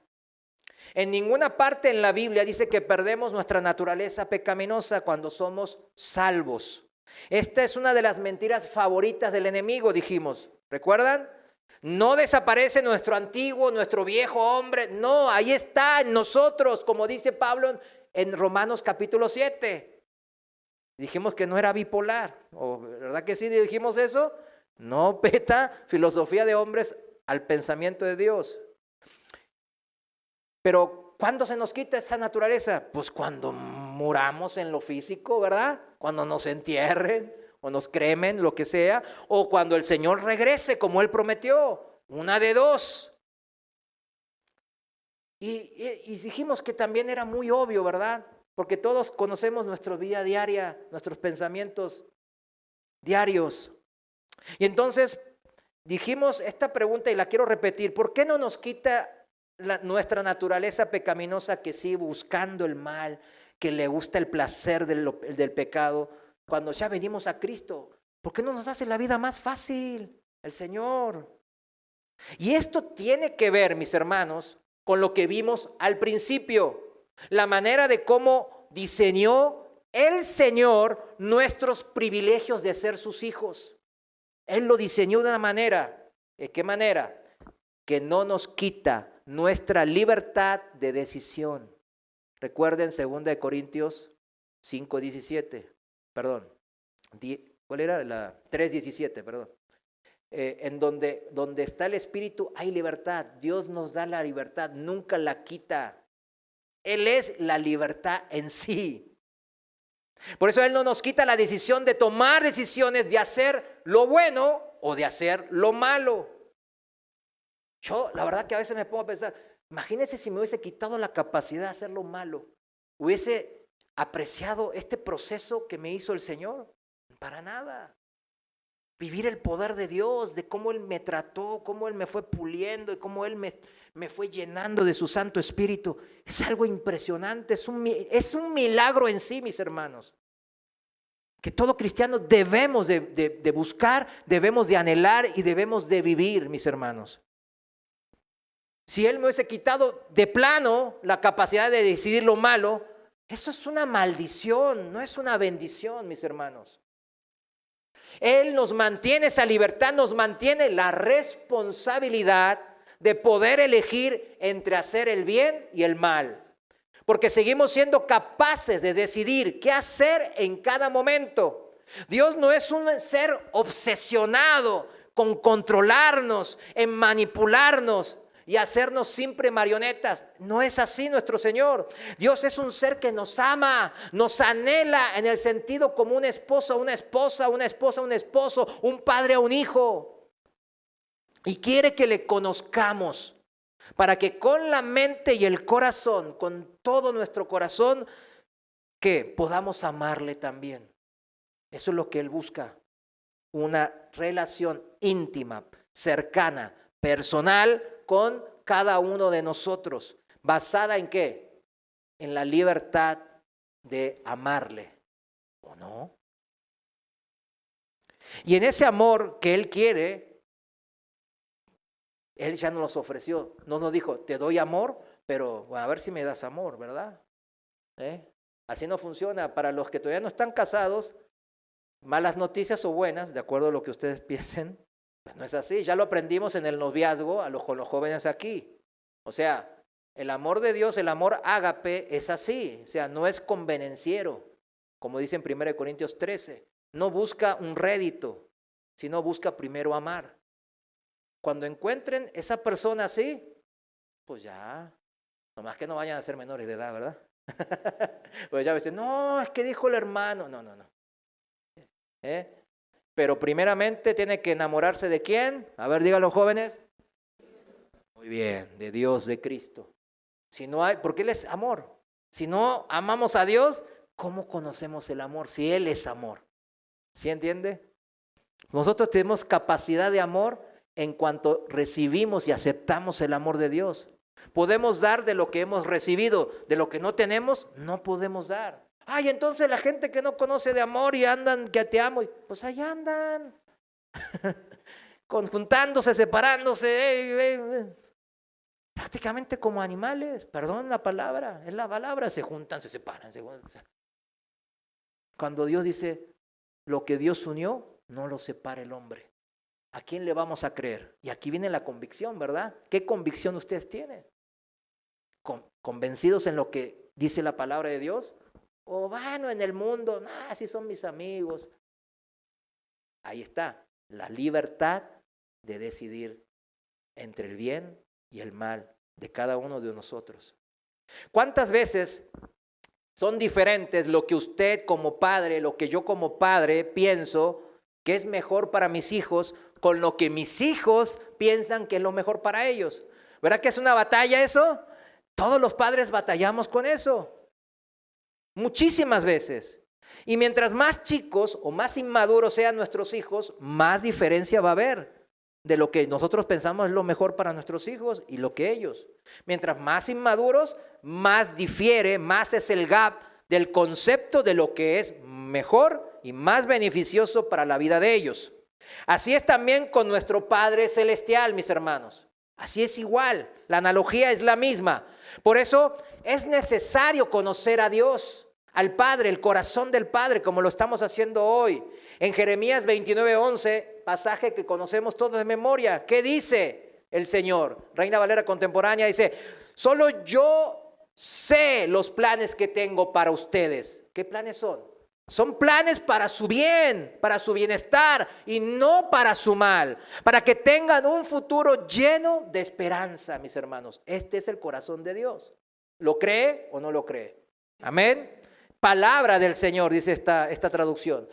En ninguna parte en la Biblia dice que perdemos nuestra naturaleza pecaminosa cuando somos salvos. Esta es una de las mentiras favoritas del enemigo, dijimos. ¿Recuerdan? No desaparece nuestro viejo hombre. No, ahí está en nosotros, como dice Pablo en Romanos capítulo 7. Dijimos que no era bipolar, ¿verdad que sí dijimos eso? No peta filosofía de hombres al pensamiento de Dios. Pero ¿cuándo se nos quita esa naturaleza? Pues cuando muramos en lo físico, ¿verdad? Cuando nos entierren o nos cremen, lo que sea, o cuando el Señor regrese como Él prometió, una de dos. Y dijimos que también era muy obvio, ¿verdad? Porque todos conocemos nuestra vida diaria, nuestros pensamientos diarios. Y entonces dijimos esta pregunta y la quiero repetir. ¿Por qué no nos quita nuestra naturaleza pecaminosa que sigue buscando el mal, que le gusta el placer del pecado, cuando ya venimos a Cristo? ¿Por qué no nos hace la vida más fácil el Señor? Y esto tiene que ver, mis hermanos, con lo que vimos al principio. La manera de cómo diseñó el Señor nuestros privilegios de ser sus hijos. Él lo diseñó de una manera. ¿De qué manera? Que no nos quita nuestra libertad de decisión. Recuerden 2 Corintios 5:17, perdón, ¿cuál era? 3:17, perdón. En donde está el Espíritu hay libertad. Dios nos da la libertad, nunca la quita. Él es la libertad en sí. Por eso Él no nos quita la decisión de tomar decisiones de hacer lo bueno o de hacer lo malo. Yo, la verdad que a veces me pongo a pensar, imagínense si me hubiese quitado la capacidad de hacer lo malo, hubiese apreciado este proceso que me hizo el Señor. Para nada. Vivir el poder de Dios, de cómo Él me trató, cómo Él me fue puliendo y cómo Él me fue llenando de su Santo Espíritu. Es algo impresionante, es un milagro en sí, mis hermanos. Que todo cristiano debemos de buscar, debemos de anhelar y debemos de vivir, mis hermanos. Si Él me hubiese quitado de plano la capacidad de decidir lo malo, eso es una maldición, no es una bendición, mis hermanos. Él nos mantiene esa libertad, nos mantiene la responsabilidad de poder elegir entre hacer el bien y el mal. Porque seguimos siendo capaces de decidir qué hacer en cada momento. Dios no es un ser obsesionado con controlarnos, en manipularnos y hacernos siempre marionetas. No es así nuestro Señor. Dios es un ser que nos ama, nos anhela en el sentido como un esposo a una esposa, una esposa a un esposo, un padre a un hijo. Y quiere que le conozcamos para que con la mente y el corazón, con todo nuestro corazón, que podamos amarle también. Eso es lo que Él busca. Una relación íntima, cercana, personal con cada uno de nosotros. ¿Basada en qué? En la libertad de amarle, ¿o no? Y en ese amor que Él quiere, Él ya nos ofreció. No nos dijo, te doy amor, pero bueno, a ver si me das amor, ¿verdad? Así no funciona. Para los que todavía no están casados, malas noticias o buenas, de acuerdo a lo que ustedes piensen, pues no es así. Ya lo aprendimos en el noviazgo con los jóvenes aquí. O sea, el amor de Dios, el amor ágape es así. O sea, no es convenenciero, como dice en 1 Corintios 13. No busca un rédito, sino busca primero amar. Cuando encuentren esa persona así, pues ya, nomás que no vayan a ser menores de edad, ¿verdad? Pues ya a veces, no, es que dijo el hermano. No. Pero primeramente tiene que enamorarse ¿de quién? A ver, díganlo, jóvenes. Muy bien, de Dios, de Cristo. Si no hay, porque Él es amor. Si no amamos a Dios, ¿cómo conocemos el amor? Si Él es amor. ¿Sí entiende? Nosotros tenemos capacidad de amor en cuanto recibimos y aceptamos el amor de Dios. Podemos dar de lo que hemos recibido, de lo que no tenemos, no podemos dar. Ay, entonces la gente que no conoce de amor y andan que te amo, pues ahí andan, conjuntándose, separándose, prácticamente como animales, perdón la palabra, es la palabra, se juntan, se separan. Cuando Dios dice, lo que Dios unió, no lo separa el hombre. ¿A quién le vamos a creer? Y aquí viene la convicción, ¿verdad? ¿Qué convicción ustedes tienen? ¿Convencidos en lo que dice la palabra de Dios? O bueno, en el mundo, así son mis amigos. Ahí está, la libertad de decidir entre el bien y el mal de cada uno de nosotros. ¿Cuántas veces son diferentes lo que usted como padre, lo que yo como padre pienso que es mejor para mis hijos con lo que mis hijos piensan que es lo mejor para ellos? ¿Verdad que es una batalla eso? Todos los padres batallamos con eso. Muchísimas veces. Y mientras más chicos o más inmaduros sean nuestros hijos, más diferencia va a haber de lo que nosotros pensamos es lo mejor para nuestros hijos y lo que ellos. Mientras más inmaduros, más difiere, más es el gap del concepto de lo que es mejor y más beneficioso para la vida de ellos. Así es también con nuestro Padre Celestial, mis hermanos. Así es igual, la analogía es la misma. Por eso es necesario conocer a Dios, al Padre, el corazón del Padre, como lo estamos haciendo hoy. En Jeremías 29:11, pasaje que conocemos todos de memoria, ¿qué dice? el Señor. Reina Valera contemporánea dice, solo yo sé los planes que tengo para ustedes. ¿Qué planes son? Son planes para su bien, para su bienestar y no para su mal, para que tengan un futuro lleno de esperanza, mis hermanos. Este es el corazón de Dios. ¿Lo cree o no lo cree? Amén. Palabra del Señor, dice esta traducción.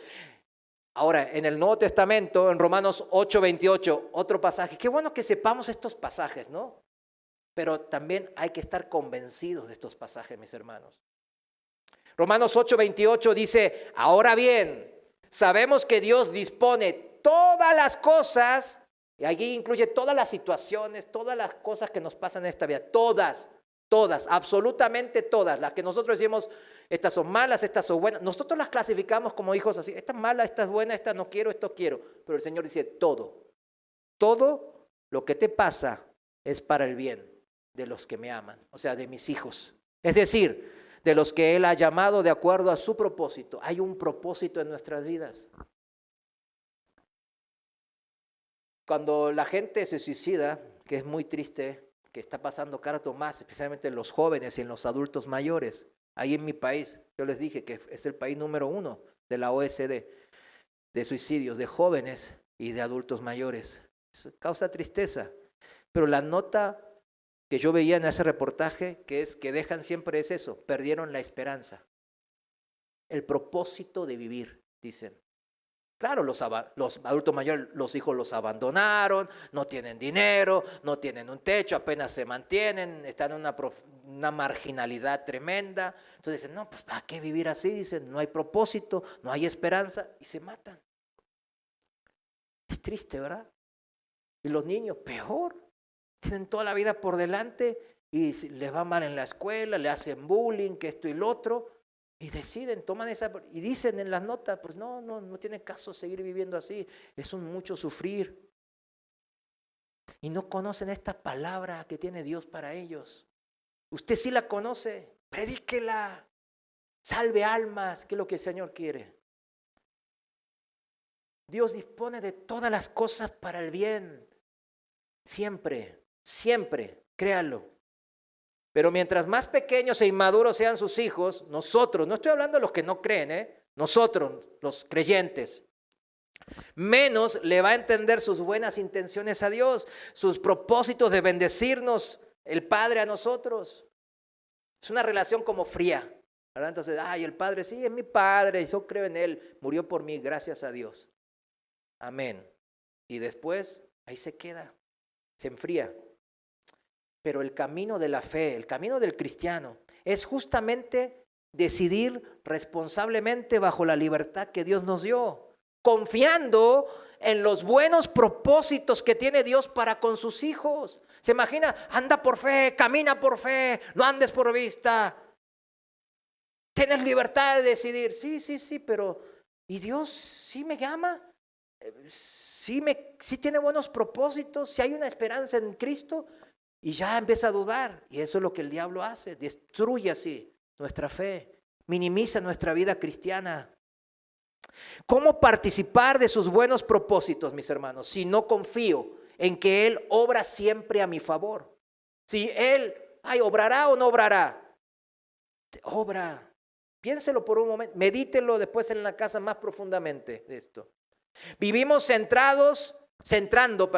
Ahora, en el Nuevo Testamento, en Romanos 8:28, otro pasaje. Qué bueno que sepamos estos pasajes, ¿no? Pero también hay que estar convencidos de estos pasajes, mis hermanos. Romanos 8:28 dice, ahora bien, sabemos que Dios dispone todas las cosas, y allí incluye todas las situaciones, todas las cosas que nos pasan en esta vida, todas, absolutamente todas, las que nosotros decimos, estas son malas, estas son buenas, nosotros las clasificamos como hijos así, esta es mala, esta es buena, esta no quiero, esto quiero, pero el Señor dice todo lo que te pasa es para el bien de los que me aman, o sea, de mis hijos, es decir, de los que Él ha llamado de acuerdo a su propósito. Hay un propósito en nuestras vidas. Cuando la gente se suicida, que es muy triste, que está pasando cada vez más, especialmente en los jóvenes y en los adultos mayores, ahí en mi país, yo les dije que es el país número 1 de la OECD, de suicidios de jóvenes y de adultos mayores. Eso causa tristeza, pero la nota que yo veía en ese reportaje, que dejan siempre es eso, perdieron la esperanza, el propósito de vivir, dicen. Claro, los adultos mayores, los hijos los abandonaron, no tienen dinero, no tienen un techo, apenas se mantienen, están en una marginalidad tremenda. Entonces dicen, no, pues ¿para qué vivir así? Dicen, no hay propósito, no hay esperanza y se matan. Es triste, ¿verdad? Y los niños, peor. Tienen toda la vida por delante y les va mal en la escuela, le hacen bullying, que esto y lo otro, y deciden, toman esa, y dicen en las notas, pues no tiene caso seguir viviendo así, es un mucho sufrir. Y no conocen esta palabra que tiene Dios para ellos. Usted sí la conoce, predíquela, salve almas, que es lo que el Señor quiere. Dios dispone de todas las cosas para el bien, siempre, créanlo. Pero mientras más pequeños e inmaduros sean sus hijos, nosotros, no estoy hablando de los que no creen, nosotros, los creyentes, menos le va a entender sus buenas intenciones a Dios, sus propósitos de bendecirnos, el Padre a nosotros. Es una relación como fría, ¿verdad? Entonces, el Padre, sí, es mi Padre, yo creo en Él, murió por mí, gracias a Dios. Amén. Y después, ahí se queda, se enfría. Pero el camino de la fe, el camino del cristiano, es justamente decidir responsablemente bajo la libertad que Dios nos dio, confiando en los buenos propósitos que tiene Dios para con sus hijos. ¿Se imagina? Anda por fe, camina por fe, no andes por vista. Tienes libertad de decidir, sí, pero ¿y Dios sí me llama? ¿Sí tiene buenos propósitos? ¿Sí hay una esperanza en Cristo? Y ya empieza a dudar, y eso es lo que el diablo hace, destruye así nuestra fe, minimiza nuestra vida cristiana. ¿Cómo participar de sus buenos propósitos, mis hermanos, si no confío en que Él obra siempre a mi favor? Si Él, ¿obrará o no obrará? Obra. Piénselo por un momento, medítelo después en la casa más profundamente de esto. Vivimos centrando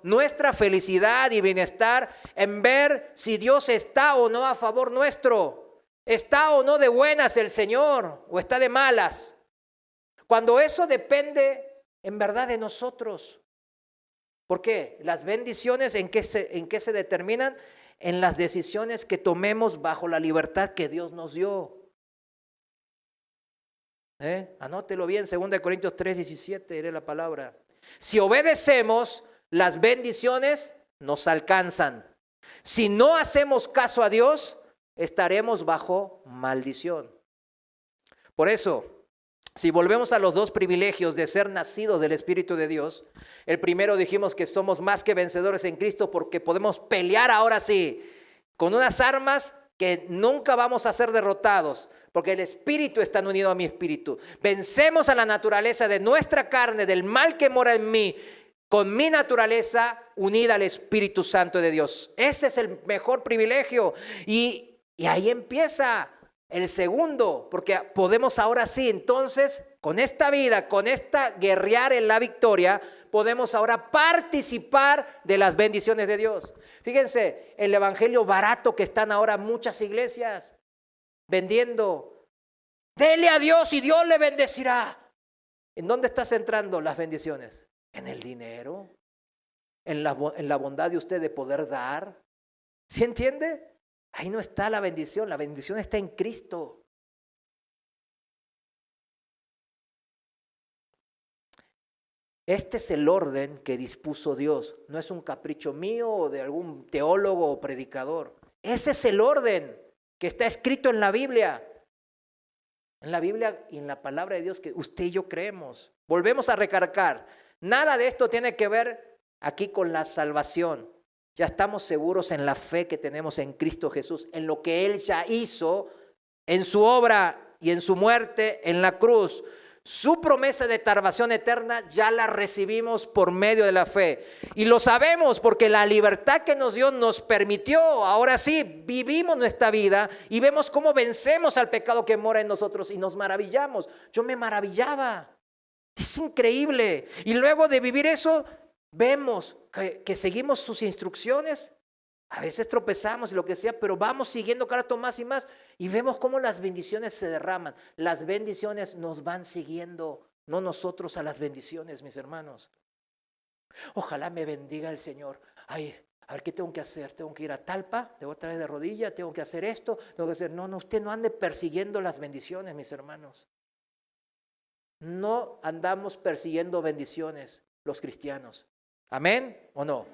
nuestra felicidad y bienestar en ver si Dios está o no a favor nuestro. ¿Está o no de buenas el Señor o está de malas? Cuando eso depende en verdad de nosotros. ¿Por qué? Las bendiciones ¿en qué se determinan? En las decisiones que tomemos bajo la libertad que Dios nos dio. Anótelo bien, 2 Corintios 3:17, diré la palabra. Si obedecemos, las bendiciones nos alcanzan. Si no hacemos caso a Dios, estaremos bajo maldición. Por eso, si volvemos a los dos privilegios de ser nacidos del Espíritu de Dios, el primero dijimos que somos más que vencedores en Cristo porque podemos pelear ahora sí, con unas armas que nunca vamos a ser derrotados, porque el Espíritu está unido a mi espíritu. Vencemos a la naturaleza de nuestra carne, del mal que mora en mí, con mi naturaleza unida al Espíritu Santo de Dios. Ese es el mejor privilegio. Y ahí empieza el segundo, porque podemos ahora sí, entonces, con esta vida, con esta guerrear en la victoria, podemos ahora participar de las bendiciones de Dios. Fíjense, el evangelio barato que están ahora muchas iglesias vendiendo. Dele a Dios y Dios le bendecirá. ¿En dónde está centrando las bendiciones? En el dinero, en la bondad de usted de poder dar. ¿Sí entiende? Ahí no está la bendición está en Cristo. Este es el orden que dispuso Dios, no es un capricho mío o de algún teólogo o predicador. Ese es el orden que está escrito en la Biblia. En la Biblia y en la palabra de Dios que usted y yo creemos. Volvemos a recargar. Nada de esto tiene que ver aquí con la salvación. Ya estamos seguros en la fe que tenemos en Cristo Jesús, en lo que Él ya hizo, en su obra y en su muerte en la cruz. Su promesa de salvación eterna ya la recibimos por medio de la fe. Y lo sabemos porque la libertad que nos dio nos permitió. Ahora sí, vivimos nuestra vida y vemos cómo vencemos al pecado que mora en nosotros y nos maravillamos. Yo me maravillaba. Es increíble. Y luego de vivir eso, vemos que seguimos sus instrucciones. A veces tropezamos y lo que sea, pero vamos siguiendo cada rato más y más y vemos cómo las bendiciones se derraman. Las bendiciones nos van siguiendo, no nosotros a las bendiciones, mis hermanos. Ojalá me bendiga el Señor. Ay, a ver, ¿qué tengo que hacer? Tengo que ir a Talpa, tengo otra vez de rodilla, tengo que hacer esto, tengo que hacer... No, usted no ande persiguiendo las bendiciones, mis hermanos. No andamos persiguiendo bendiciones los cristianos. ¿Amén o no?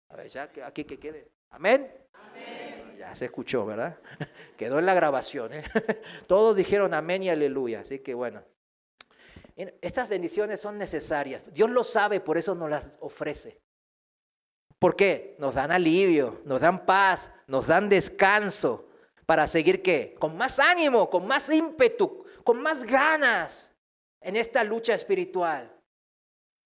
A ver, ya aquí que quede. ¿Amén? Amén. Ya se escuchó, ¿verdad? Quedó en la grabación, ¿eh? Todos dijeron amén y aleluya, así que bueno. Estas bendiciones son necesarias. Dios lo sabe, por eso nos las ofrece. ¿Por qué? Nos dan alivio, nos dan paz, nos dan descanso para seguir ¿qué? Con más ánimo, con más ímpetu, con más ganas en esta lucha espiritual.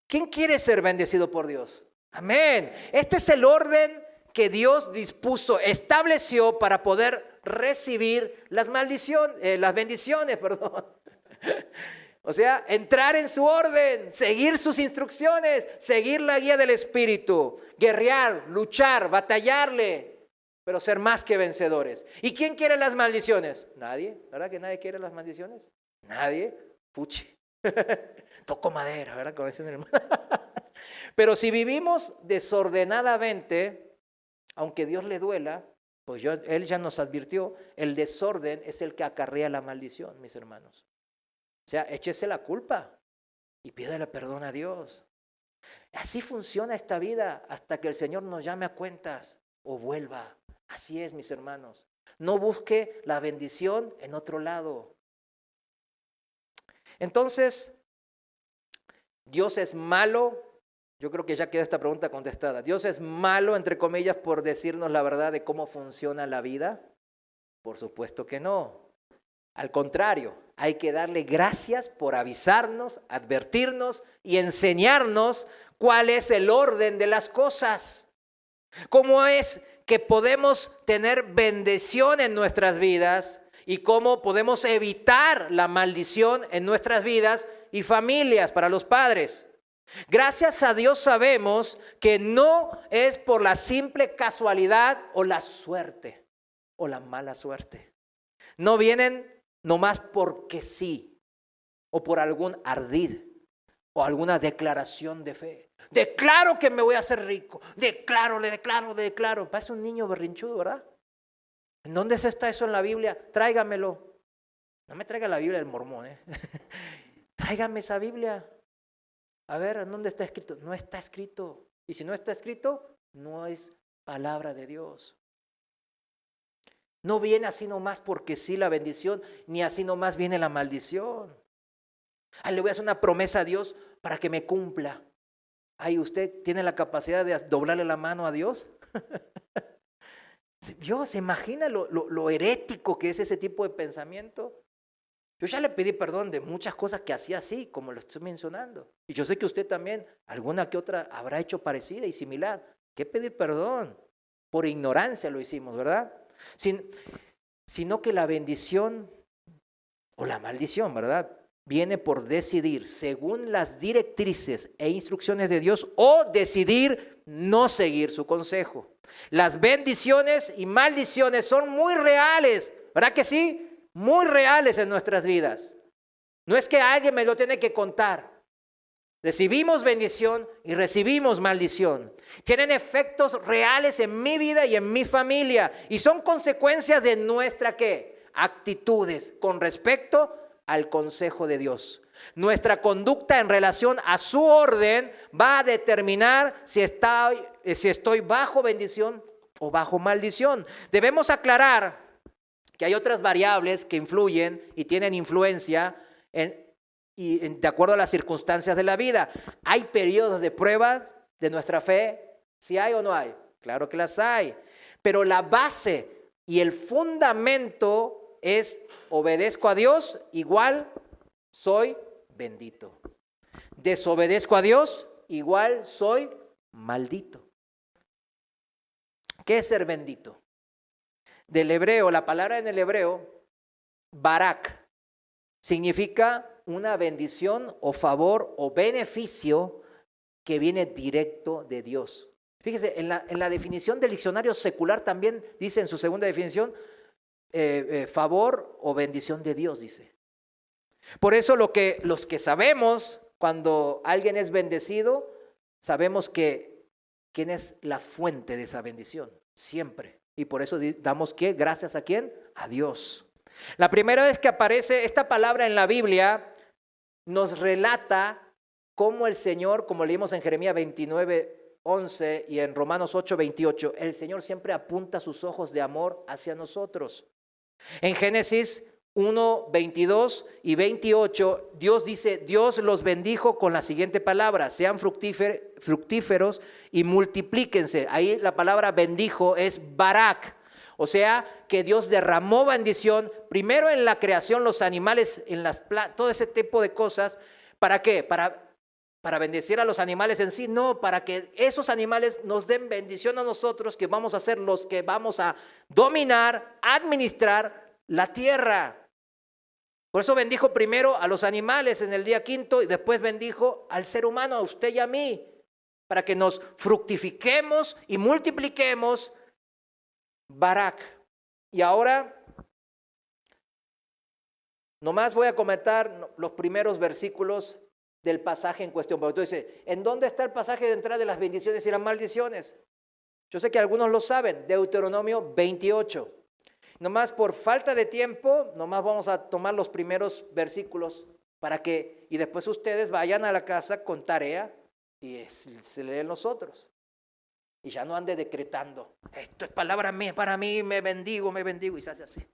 ¿Quién quiere ser bendecido por Dios? Amén. Este es el orden que Dios dispuso, estableció para poder recibir las bendiciones, perdón. O sea, entrar en su orden, seguir sus instrucciones, seguir la guía del Espíritu, guerrear, luchar, batallarle, pero ser más que vencedores. ¿Y quién quiere las maldiciones? Nadie, ¿verdad que nadie quiere las maldiciones? Nadie, puchi. Toco madera, ¿verdad? Como dicen hermano. Pero si vivimos desordenadamente, aunque Dios le duela, pues Él ya nos advirtió, el desorden es el que acarrea la maldición, mis hermanos. O sea, échese la culpa y pídale perdón a Dios. Así funciona esta vida hasta que el Señor nos llame a cuentas o vuelva. Así es, mis hermanos. No busque la bendición en otro lado. Entonces, Dios es malo. Yo creo que ya queda esta pregunta contestada. ¿Dios es malo, entre comillas, por decirnos la verdad de cómo funciona la vida? Por supuesto que no. Al contrario, hay que darle gracias por avisarnos, advertirnos y enseñarnos cuál es el orden de las cosas. Cómo es que podemos tener bendición en nuestras vidas y cómo podemos evitar la maldición en nuestras vidas y familias para los padres. Gracias a Dios sabemos que no es por la simple casualidad o la suerte o la mala suerte. No vienen nomás porque sí o por algún ardid o alguna declaración de fe. Declaro que me voy a hacer rico. Declaro. Parece un niño berrinchudo, ¿verdad? ¿En dónde está eso en la Biblia? Tráigamelo. No me traiga la Biblia del mormón, ¿eh? Tráigame esa Biblia. A ver, ¿en dónde está escrito? No está escrito. Y si no está escrito, no es palabra de Dios. No viene así nomás porque sí la bendición, ni así nomás viene la maldición. Ay, le voy a hacer una promesa a Dios para que me cumpla. Ay, ¿usted tiene la capacidad de doblarle la mano a Dios? Dios, ¿se imagina lo herético que es ese tipo de pensamiento? Yo ya le pedí perdón de muchas cosas que hacía así, como lo estoy mencionando. Y yo sé que usted también, alguna que otra, habrá hecho parecida y similar. ¿Qué pedir perdón? Por ignorancia lo hicimos, ¿verdad? Sino que la bendición o la maldición, ¿verdad? Viene por decidir según las directrices e instrucciones de Dios o decidir no seguir su consejo. Las bendiciones y maldiciones son muy reales, ¿verdad que sí? Muy reales en nuestras vidas. No es que alguien me lo tiene que contar. Recibimos bendición y recibimos maldición. Tienen efectos reales en mi vida y en mi familia. Y son consecuencias de nuestra, ¿qué? Actitudes con respecto al consejo de Dios. Nuestra conducta en relación a su orden va a determinar si estoy bajo bendición o bajo maldición. Debemos aclarar que hay otras variables que influyen y tienen influencia de acuerdo a las circunstancias de la vida. Hay periodos de pruebas de nuestra fe, ¿sí hay o no hay? Claro que las hay, pero la base y el fundamento es obedezco a Dios, igual soy bendito. Desobedezco a Dios, igual soy maldito. ¿Qué es ser bendito? Del hebreo, la palabra en el hebreo, barak, significa una bendición o favor o beneficio que viene directo de Dios. Fíjese, en la definición del diccionario secular también dice en su segunda definición, favor o bendición de Dios, dice. Por eso los que sabemos cuando alguien es bendecido, sabemos que quién es la fuente de esa bendición, siempre. Y por eso damos ¿qué? Gracias a quién? A Dios. La primera vez que aparece esta palabra en la Biblia nos relata cómo el Señor, como leímos en Jeremías 29:11 y en Romanos 8:28, el Señor siempre apunta sus ojos de amor hacia nosotros. En Génesis 1:22 y 28, Dios dice, Dios los bendijo con la siguiente palabra, sean fructíferos y multiplíquense. Ahí la palabra bendijo es barak, o sea que Dios derramó bendición primero en la creación, los animales, en todo ese tipo de cosas. ¿Para qué? Para bendecir a los animales en sí, no, para que esos animales nos den bendición a nosotros, que vamos a ser los que vamos a dominar, administrar la tierra. Por eso bendijo primero a los animales en el día quinto y después bendijo al ser humano, a usted y a mí, para que nos fructifiquemos y multipliquemos. Barak. Y ahora, nomás voy a comentar los primeros versículos del pasaje en cuestión. Porque tú dices, ¿en dónde está el pasaje de entrada de las bendiciones y las maldiciones? Yo sé que algunos lo saben, Deuteronomio 28. Nomás por falta de tiempo, nomás vamos a tomar los primeros versículos y después ustedes vayan a la casa con tarea y se leen los otros. Y ya no ande decretando, esto es palabra mía, para mí, me bendigo, y se hace así,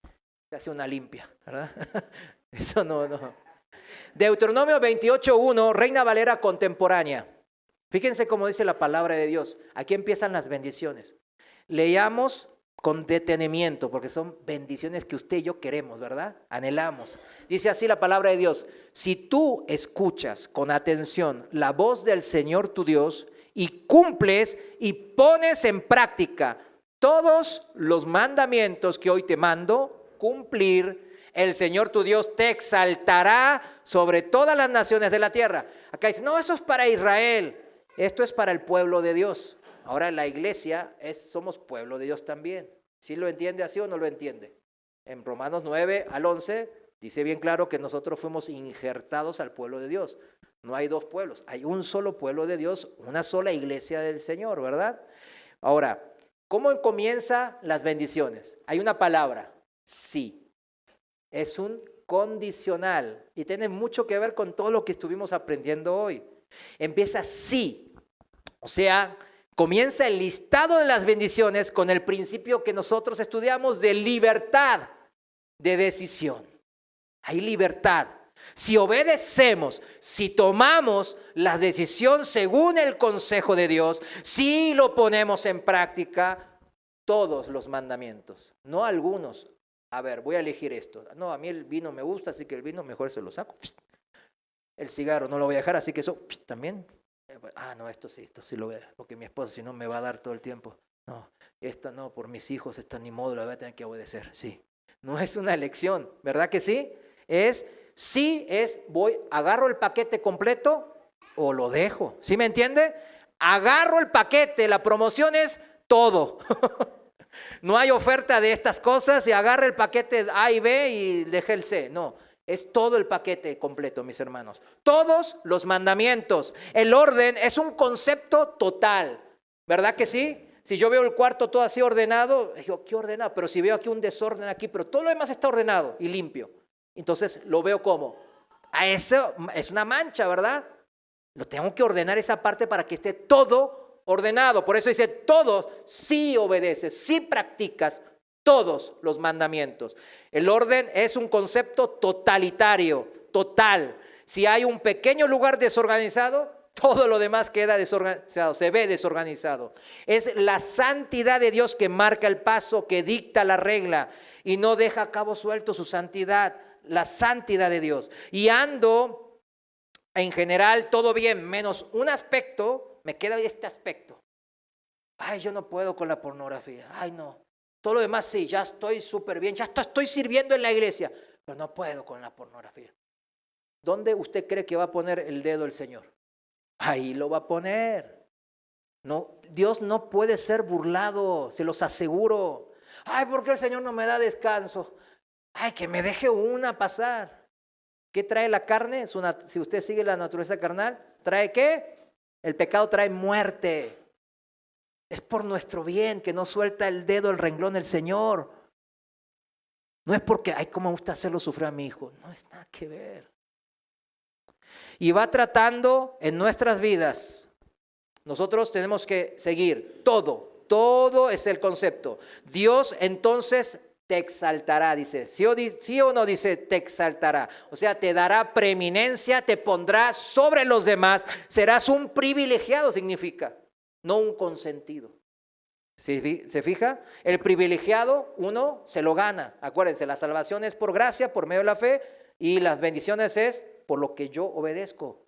se hace una limpia, ¿verdad? Eso no. Deuteronomio 28:1, Reina Valera contemporánea. Fíjense cómo dice la palabra de Dios. Aquí empiezan las bendiciones. Leamos con detenimiento, porque son bendiciones que usted y yo queremos, ¿verdad? Anhelamos. Dice así la palabra de Dios. Si tú escuchas con atención la voz del Señor tu Dios y cumples y pones en práctica todos los mandamientos que hoy te mando cumplir, el Señor tu Dios te exaltará sobre todas las naciones de la tierra. Acá dice, no, eso es para Israel, esto es para el pueblo de Dios. Ahora la iglesia somos pueblo de Dios también. ¿Sí lo entiende así o no lo entiende? En Romanos 9-11 dice bien claro que nosotros fuimos injertados al pueblo de Dios. No hay dos pueblos, hay un solo pueblo de Dios, una sola iglesia del Señor, ¿verdad? Ahora, ¿cómo comienzan las bendiciones? Hay una palabra, sí. Es un condicional y tiene mucho que ver con todo lo que estuvimos aprendiendo hoy. Empieza sí, o sea, comienza el listado de las bendiciones con el principio que nosotros estudiamos de libertad de decisión. Hay libertad. Si obedecemos, si tomamos la decisión según el consejo de Dios, si lo ponemos en práctica, todos los mandamientos, no algunos, A ver, voy a elegir esto. No, a mí el vino me gusta, así que el vino mejor se lo saco. El cigarro no lo voy a dejar, así que eso también. No, esto sí lo voy a dejar, porque mi esposa si no me va a dar todo el tiempo. No, esto no, por mis hijos, esta ni modo, la voy a tener que obedecer. Sí, no es una elección, ¿verdad que sí? Agarro el paquete completo o lo dejo. ¿Sí me entiende? Agarro el paquete, la promoción es todo. No hay oferta de estas cosas y agarra el paquete A y B y deja el C. No, es todo el paquete completo, mis hermanos. Todos los mandamientos. El orden es un concepto total, ¿verdad que sí? Si yo veo el cuarto todo así ordenado, digo, ¿qué ordenado? Pero si veo aquí un desorden aquí, pero todo lo demás está ordenado y limpio. Entonces lo veo como, eso es una mancha, ¿verdad? Lo tengo que ordenar esa parte para que esté todo ordenado. Por eso dice, todos, si obedeces, si practicas todos los mandamientos. El orden es un concepto totalitario, total. Si hay un pequeño lugar desorganizado, todo lo demás queda desorganizado, se ve desorganizado. Es la santidad de Dios que marca el paso, que dicta la regla y no deja a cabo suelto su santidad, la santidad de Dios. Y ando en general todo bien, menos un aspecto, me queda este aspecto. Ay, yo no puedo con la pornografía. Ay, no. Todo lo demás sí, ya estoy súper bien, ya estoy sirviendo en la iglesia, pero no puedo con la pornografía. ¿Dónde usted cree que va a poner el dedo el Señor? Ahí lo va a poner. No, Dios no puede ser burlado, se los aseguro. Ay, ¿por qué el Señor no me da descanso? Ay, que me deje una pasar. ¿Qué trae la carne? Si usted sigue la naturaleza carnal, ¿trae qué? El pecado trae muerte. Es por nuestro bien que no suelta el dedo, el renglón el Señor. No es porque, ay, cómo me gusta hacerlo sufrir a mi hijo. No es nada que ver. Y va tratando en nuestras vidas. Nosotros tenemos que seguir todo es el concepto. Dios entonces te exaltará, dice. Sí o no, dice, te exaltará. O sea, te dará preeminencia, te pondrá sobre los demás. Serás un privilegiado, significa, no un consentido. ¿Se fija? El privilegiado uno se lo gana. Acuérdense, la salvación es por gracia, por medio de la fe, y las bendiciones es por lo que yo obedezco.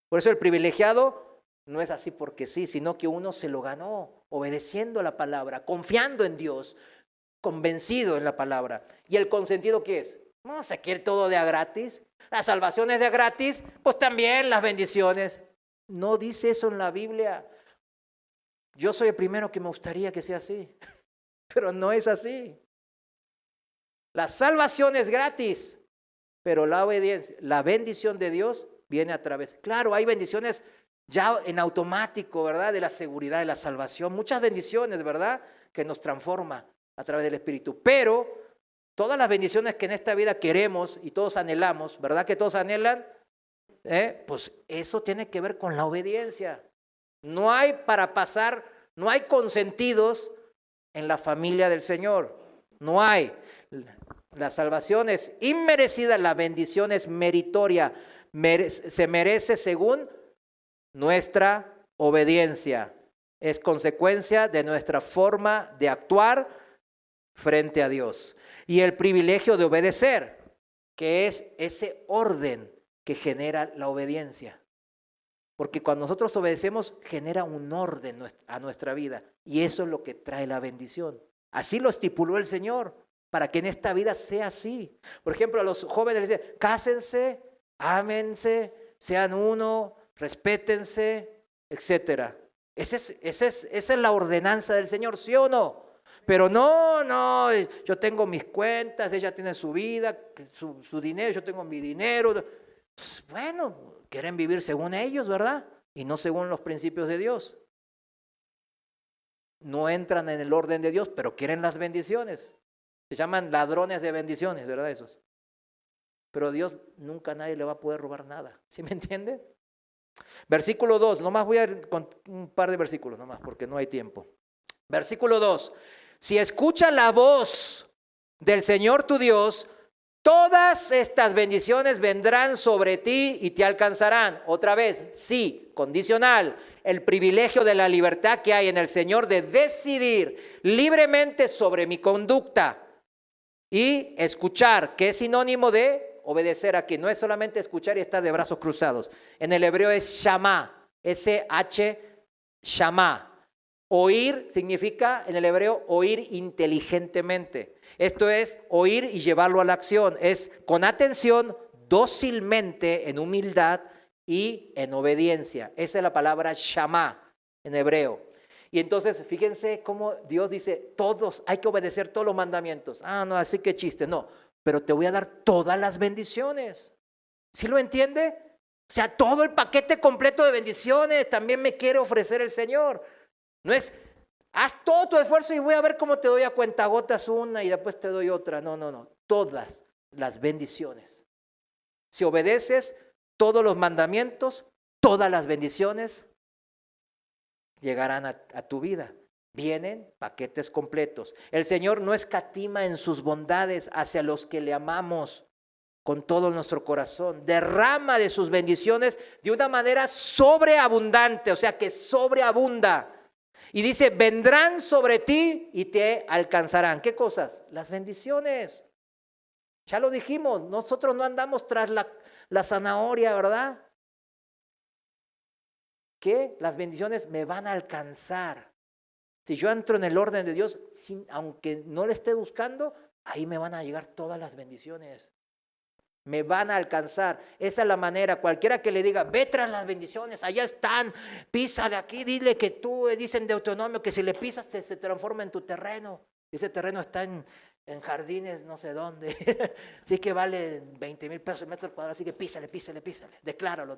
Por eso el privilegiado no es así porque sí, sino que uno se lo ganó obedeciendo la palabra, confiando en Dios, convencido en la palabra. ¿Y el consentido qué es? No se quiere todo de a gratis. La salvación es de a gratis, pues también las bendiciones. No dice eso en la Biblia. Yo soy el primero que me gustaría que sea así, pero no es así. La salvación es gratis, pero la obediencia, la bendición de Dios viene a través. Claro, hay bendiciones ya en automático, ¿verdad? De la seguridad, de la salvación. Muchas bendiciones, ¿verdad? Que nos transforma a través del Espíritu. Pero todas las bendiciones que en esta vida queremos y todos anhelamos, ¿verdad? Que todos anhelan, pues eso tiene que ver con la obediencia. No hay para pasar, no hay consentidos en la familia del Señor. No hay. La salvación es inmerecida, la bendición es meritoria. Se merece según nuestra obediencia. Es consecuencia de nuestra forma de actuar frente a Dios. Y el privilegio de obedecer, que es ese orden que genera la obediencia. Porque cuando nosotros obedecemos, genera un orden a nuestra vida. Y eso es lo que trae la bendición. Así lo estipuló el Señor, para que en esta vida sea así. Por ejemplo, a los jóvenes les dice, cásense, ámense, sean uno, respétense, etc. Esa es la ordenanza del Señor, ¿sí o no? Pero no, yo tengo mis cuentas, ella tiene su vida, su dinero, yo tengo mi dinero. Pues bueno, quieren vivir según ellos, ¿verdad? Y no según los principios de Dios. No entran en el orden de Dios, pero quieren las bendiciones. Se llaman ladrones de bendiciones, ¿verdad? Esos. Pero Dios nunca a nadie le va a poder robar nada. ¿Sí me entiende? Versículo 2, nomás voy a ir con un par de versículos, nomás, porque no hay tiempo. Versículo 2, si escuchas la voz del Señor tu Dios, todas estas bendiciones vendrán sobre ti y te alcanzarán. Otra vez, sí, condicional. El privilegio de la libertad que hay en el Señor de decidir libremente sobre mi conducta. Y escuchar, que es sinónimo de obedecer aquí. No es solamente escuchar y estar de brazos cruzados. En el hebreo es shama, S-H, shama. Oír significa en el hebreo oír inteligentemente. Esto es oír y llevarlo a la acción. Es con atención, dócilmente, en humildad y en obediencia. Esa es la palabra shama en hebreo. Y entonces fíjense cómo Dios dice, todos, hay que obedecer todos los mandamientos. Ah, no, así que chiste, no. Pero te voy a dar todas las bendiciones. ¿Sí lo entiende? O sea, todo el paquete completo de bendiciones también me quiere ofrecer el Señor. No es, haz todo tu esfuerzo y voy a ver cómo te doy a cuentagotas una y después te doy otra. No, no, no. Todas las bendiciones. Si obedeces todos los mandamientos, todas las bendiciones llegarán a tu vida. Vienen paquetes completos. El Señor no escatima en sus bondades hacia los que le amamos con todo nuestro corazón. Derrama de sus bendiciones de una manera sobreabundante, o sea que sobreabunda. Y dice, vendrán sobre ti y te alcanzarán. ¿Qué cosas? Las bendiciones. Ya lo dijimos, nosotros no andamos tras la zanahoria, ¿verdad? Que las bendiciones me van a alcanzar. Si yo entro en el orden de Dios, aunque no le esté buscando, ahí me van a llegar todas las bendiciones. Me van a alcanzar. Esa es la manera. Cualquiera que le diga, ve tras las bendiciones, allá están, písale aquí, dile que tú, dicen Deuteronomio, que si le pisas se transforma en tu terreno. Ese terreno está en jardines no sé dónde. Así que vale 20,000 pesos el metro cuadrado, así que písale. Decláralo.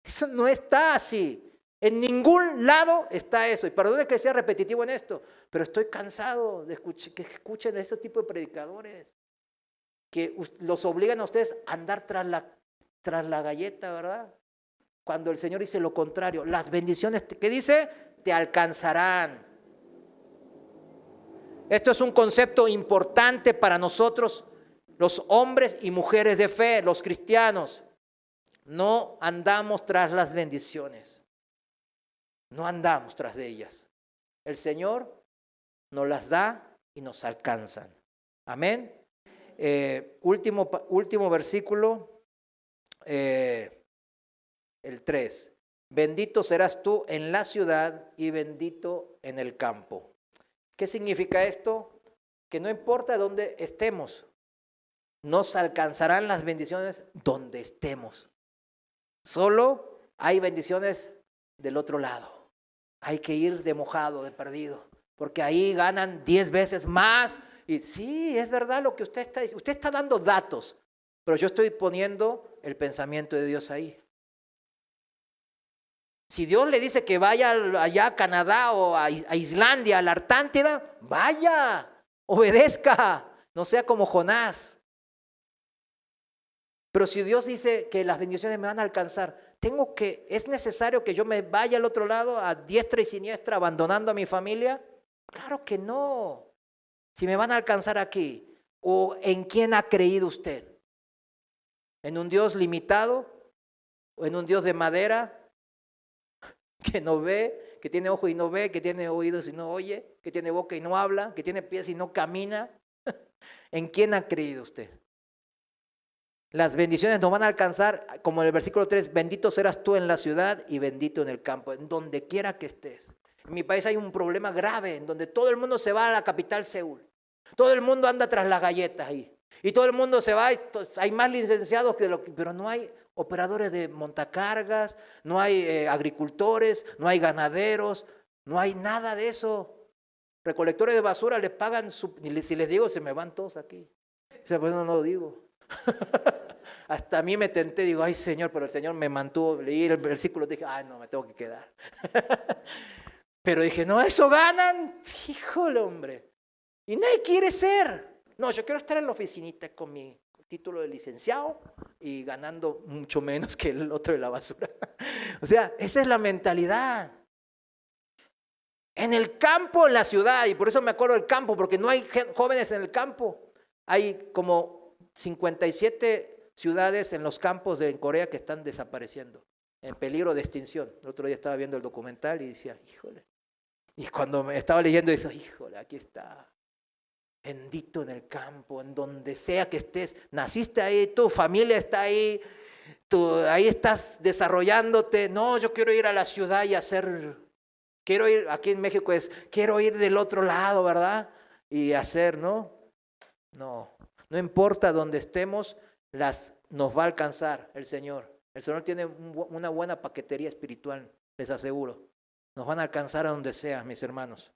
Eso no está así. En ningún lado está eso. Y perdone que sea repetitivo en esto, pero estoy cansado de que escuchen ese tipo de predicadores que los obligan a ustedes a andar tras la galleta, ¿verdad? Cuando el Señor dice lo contrario, las bendiciones, ¿qué dice? Te alcanzarán. Esto es un concepto importante para nosotros, los hombres y mujeres de fe, los cristianos. No andamos tras las bendiciones. No andamos tras de ellas. El Señor nos las da y nos alcanzan. Amén. Último versículo, el 3. Bendito serás tú en la ciudad y bendito en el campo. ¿Qué significa esto? Que no importa dónde estemos, nos alcanzarán las bendiciones donde estemos. Solo hay bendiciones del otro lado. Hay que ir de mojado, de perdido, porque ahí ganan 10 veces más. Y sí, es verdad lo que usted está diciendo. Usted está dando datos, pero yo estoy poniendo el pensamiento de Dios ahí. Si Dios le dice que vaya allá a Canadá o a Islandia, a la Artántida, vaya, obedezca, no sea como Jonás. Pero si Dios dice que las bendiciones me van a alcanzar, ¿es necesario que yo me vaya al otro lado a diestra y siniestra abandonando a mi familia? Claro que no. Si me van a alcanzar aquí, ¿o en quién ha creído usted? ¿En un Dios limitado? ¿O en un Dios de madera que no ve, que tiene ojo y no ve, que tiene oídos y no oye, que tiene boca y no habla, que tiene pies y no camina? ¿En quién ha creído usted? Las bendiciones nos van a alcanzar, como en el versículo 3, bendito serás tú en la ciudad y bendito en el campo, en donde quiera que estés. En mi país hay un problema grave en donde todo el mundo se va a la capital, Seúl. Todo el mundo anda tras las galletas ahí. Y todo el mundo se va, hay más licenciados pero no hay operadores de montacargas, no hay agricultores, no hay ganaderos, no hay nada de eso. Recolectores de basura les pagan, si les digo se me van todos aquí. O sea, pues no lo digo. Hasta a mí me tenté, digo, ay Señor, pero el Señor me mantuvo, leí el versículo, dije, ay no, me tengo que quedar. Pero dije, no, eso ganan, híjole hombre, y nadie quiere ser. No, yo quiero estar en la oficinita con mi título de licenciado y ganando mucho menos que el otro de la basura. O sea, esa es la mentalidad. En el campo, en la ciudad, y por eso me acuerdo del campo, porque no hay jóvenes en el campo. Hay como 57 ciudades en los campos de Corea que están desapareciendo, en peligro de extinción. El otro día estaba viendo el documental y decía, híjole. Y cuando me estaba leyendo, decía, híjole, aquí está. bendito en el campo, en donde sea que estés. Naciste ahí, tu familia está ahí, tú ahí estás desarrollándote. No, yo quiero ir a la ciudad y quiero ir, aquí en México quiero ir del otro lado, ¿verdad? Y hacer, ¿no? No importa dónde estemos, nos va a alcanzar el Señor. El Señor tiene una buena paquetería espiritual, les aseguro. Nos van a alcanzar a donde sea, mis hermanos.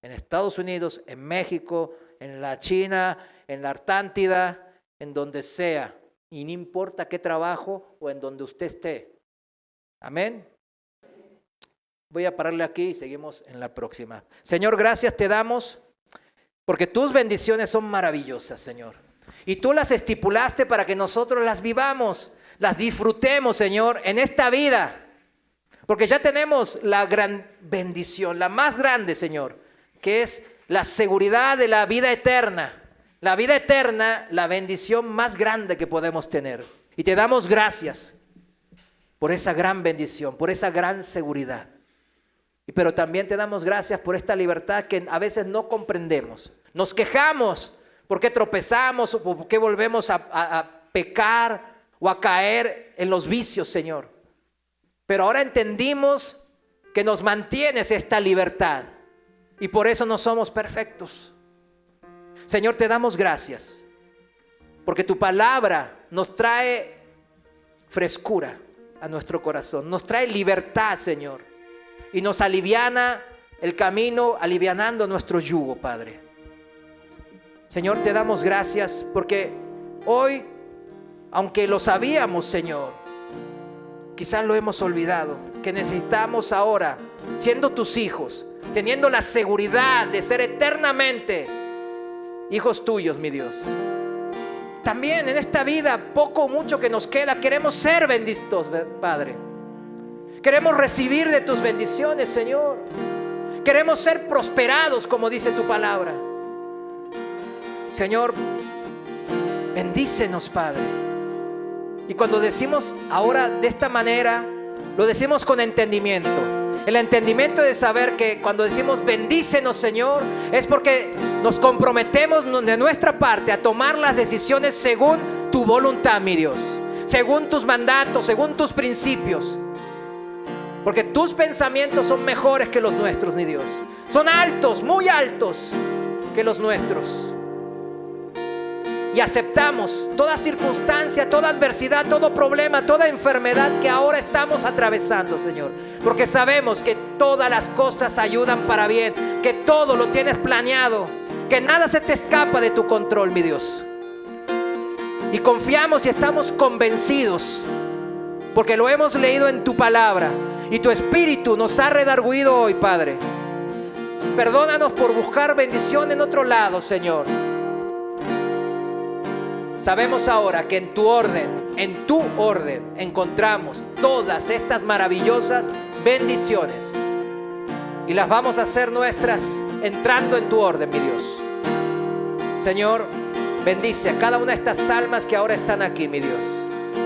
En Estados Unidos, en México, en la China, en la Artántida, en donde sea. Y no importa qué trabajo o en donde usted esté. Amén. Voy a pararle aquí y seguimos en la próxima. Señor, gracias te damos porque tus bendiciones son maravillosas, Señor. Y tú las estipulaste para que nosotros las vivamos, las disfrutemos, Señor, en esta vida. Porque ya tenemos la gran bendición, la más grande, Señor, que es la seguridad de la vida eterna. La vida eterna, la bendición más grande que podemos tener. Y te damos gracias por esa gran bendición, por esa gran seguridad. Pero también te damos gracias por esta libertad que a veces no comprendemos. Nos quejamos por qué tropezamos o por qué volvemos a pecar o a caer en los vicios, Señor. Pero ahora entendimos que nos mantienes esta libertad y por eso no somos perfectos. Señor, te damos gracias porque tu palabra nos trae frescura a nuestro corazón, nos trae libertad, Señor, y nos aliviana el camino, alivianando nuestro yugo, Padre. Señor, te damos gracias porque hoy, aunque lo sabíamos, Señor, quizás lo hemos olvidado, que necesitamos ahora, siendo tus hijos, teniendo la seguridad de ser eternamente hijos tuyos, mi Dios. También en esta vida, poco o mucho que nos queda, queremos ser benditos, Padre. Queremos recibir de tus bendiciones, Señor. Queremos ser prosperados, como dice tu palabra. Señor, bendícenos, Padre. Y cuando decimos ahora de esta manera, lo decimos con entendimiento. El entendimiento de saber que cuando decimos bendícenos, Señor, es porque nos comprometemos de nuestra parte a tomar las decisiones según tu voluntad, mi Dios, según tus mandatos, según tus principios. Porque tus pensamientos son mejores que los nuestros, mi Dios. Son altos, muy altos que los nuestros. Y aceptamos toda circunstancia, toda adversidad, todo problema, toda enfermedad que ahora estamos atravesando, Señor. Porque sabemos que todas las cosas ayudan para bien, que todo lo tienes planeado, que nada se te escapa de tu control, mi Dios. Y confiamos y estamos convencidos, porque lo hemos leído en tu palabra. Y tu Espíritu nos ha redarguido hoy, Padre. Perdónanos por buscar bendición en otro lado, Señor. Sabemos ahora que en tu orden encontramos todas estas maravillosas bendiciones. Y las vamos a hacer nuestras entrando en tu orden, mi Dios. Señor, bendice a cada una de estas almas que ahora están aquí, mi Dios,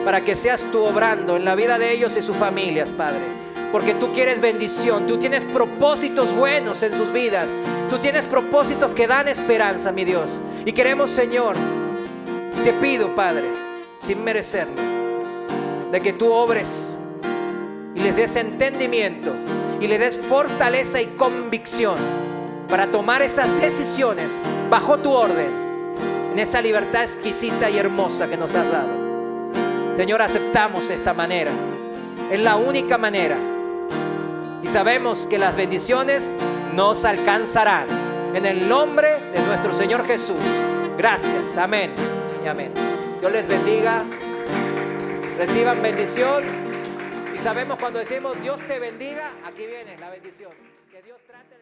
para que seas tú obrando en la vida de ellos y sus familias, Padre. Porque tú quieres bendición, tú tienes propósitos buenos en sus vidas. Tú tienes propósitos que dan esperanza, mi Dios. Y queremos, Señor, te pido, Padre, sin merecerlo, de que tú obres y les des entendimiento y les des fortaleza y convicción para tomar esas decisiones bajo tu orden, en esa libertad exquisita y hermosa que nos has dado. Señor, aceptamos esta manera, es la única manera, y sabemos que las bendiciones nos alcanzarán. En el nombre de nuestro Señor Jesús. Gracias, amén y amén. Dios les bendiga, reciban bendición. Y sabemos cuando decimos Dios te bendiga, aquí viene la bendición. Que Dios trate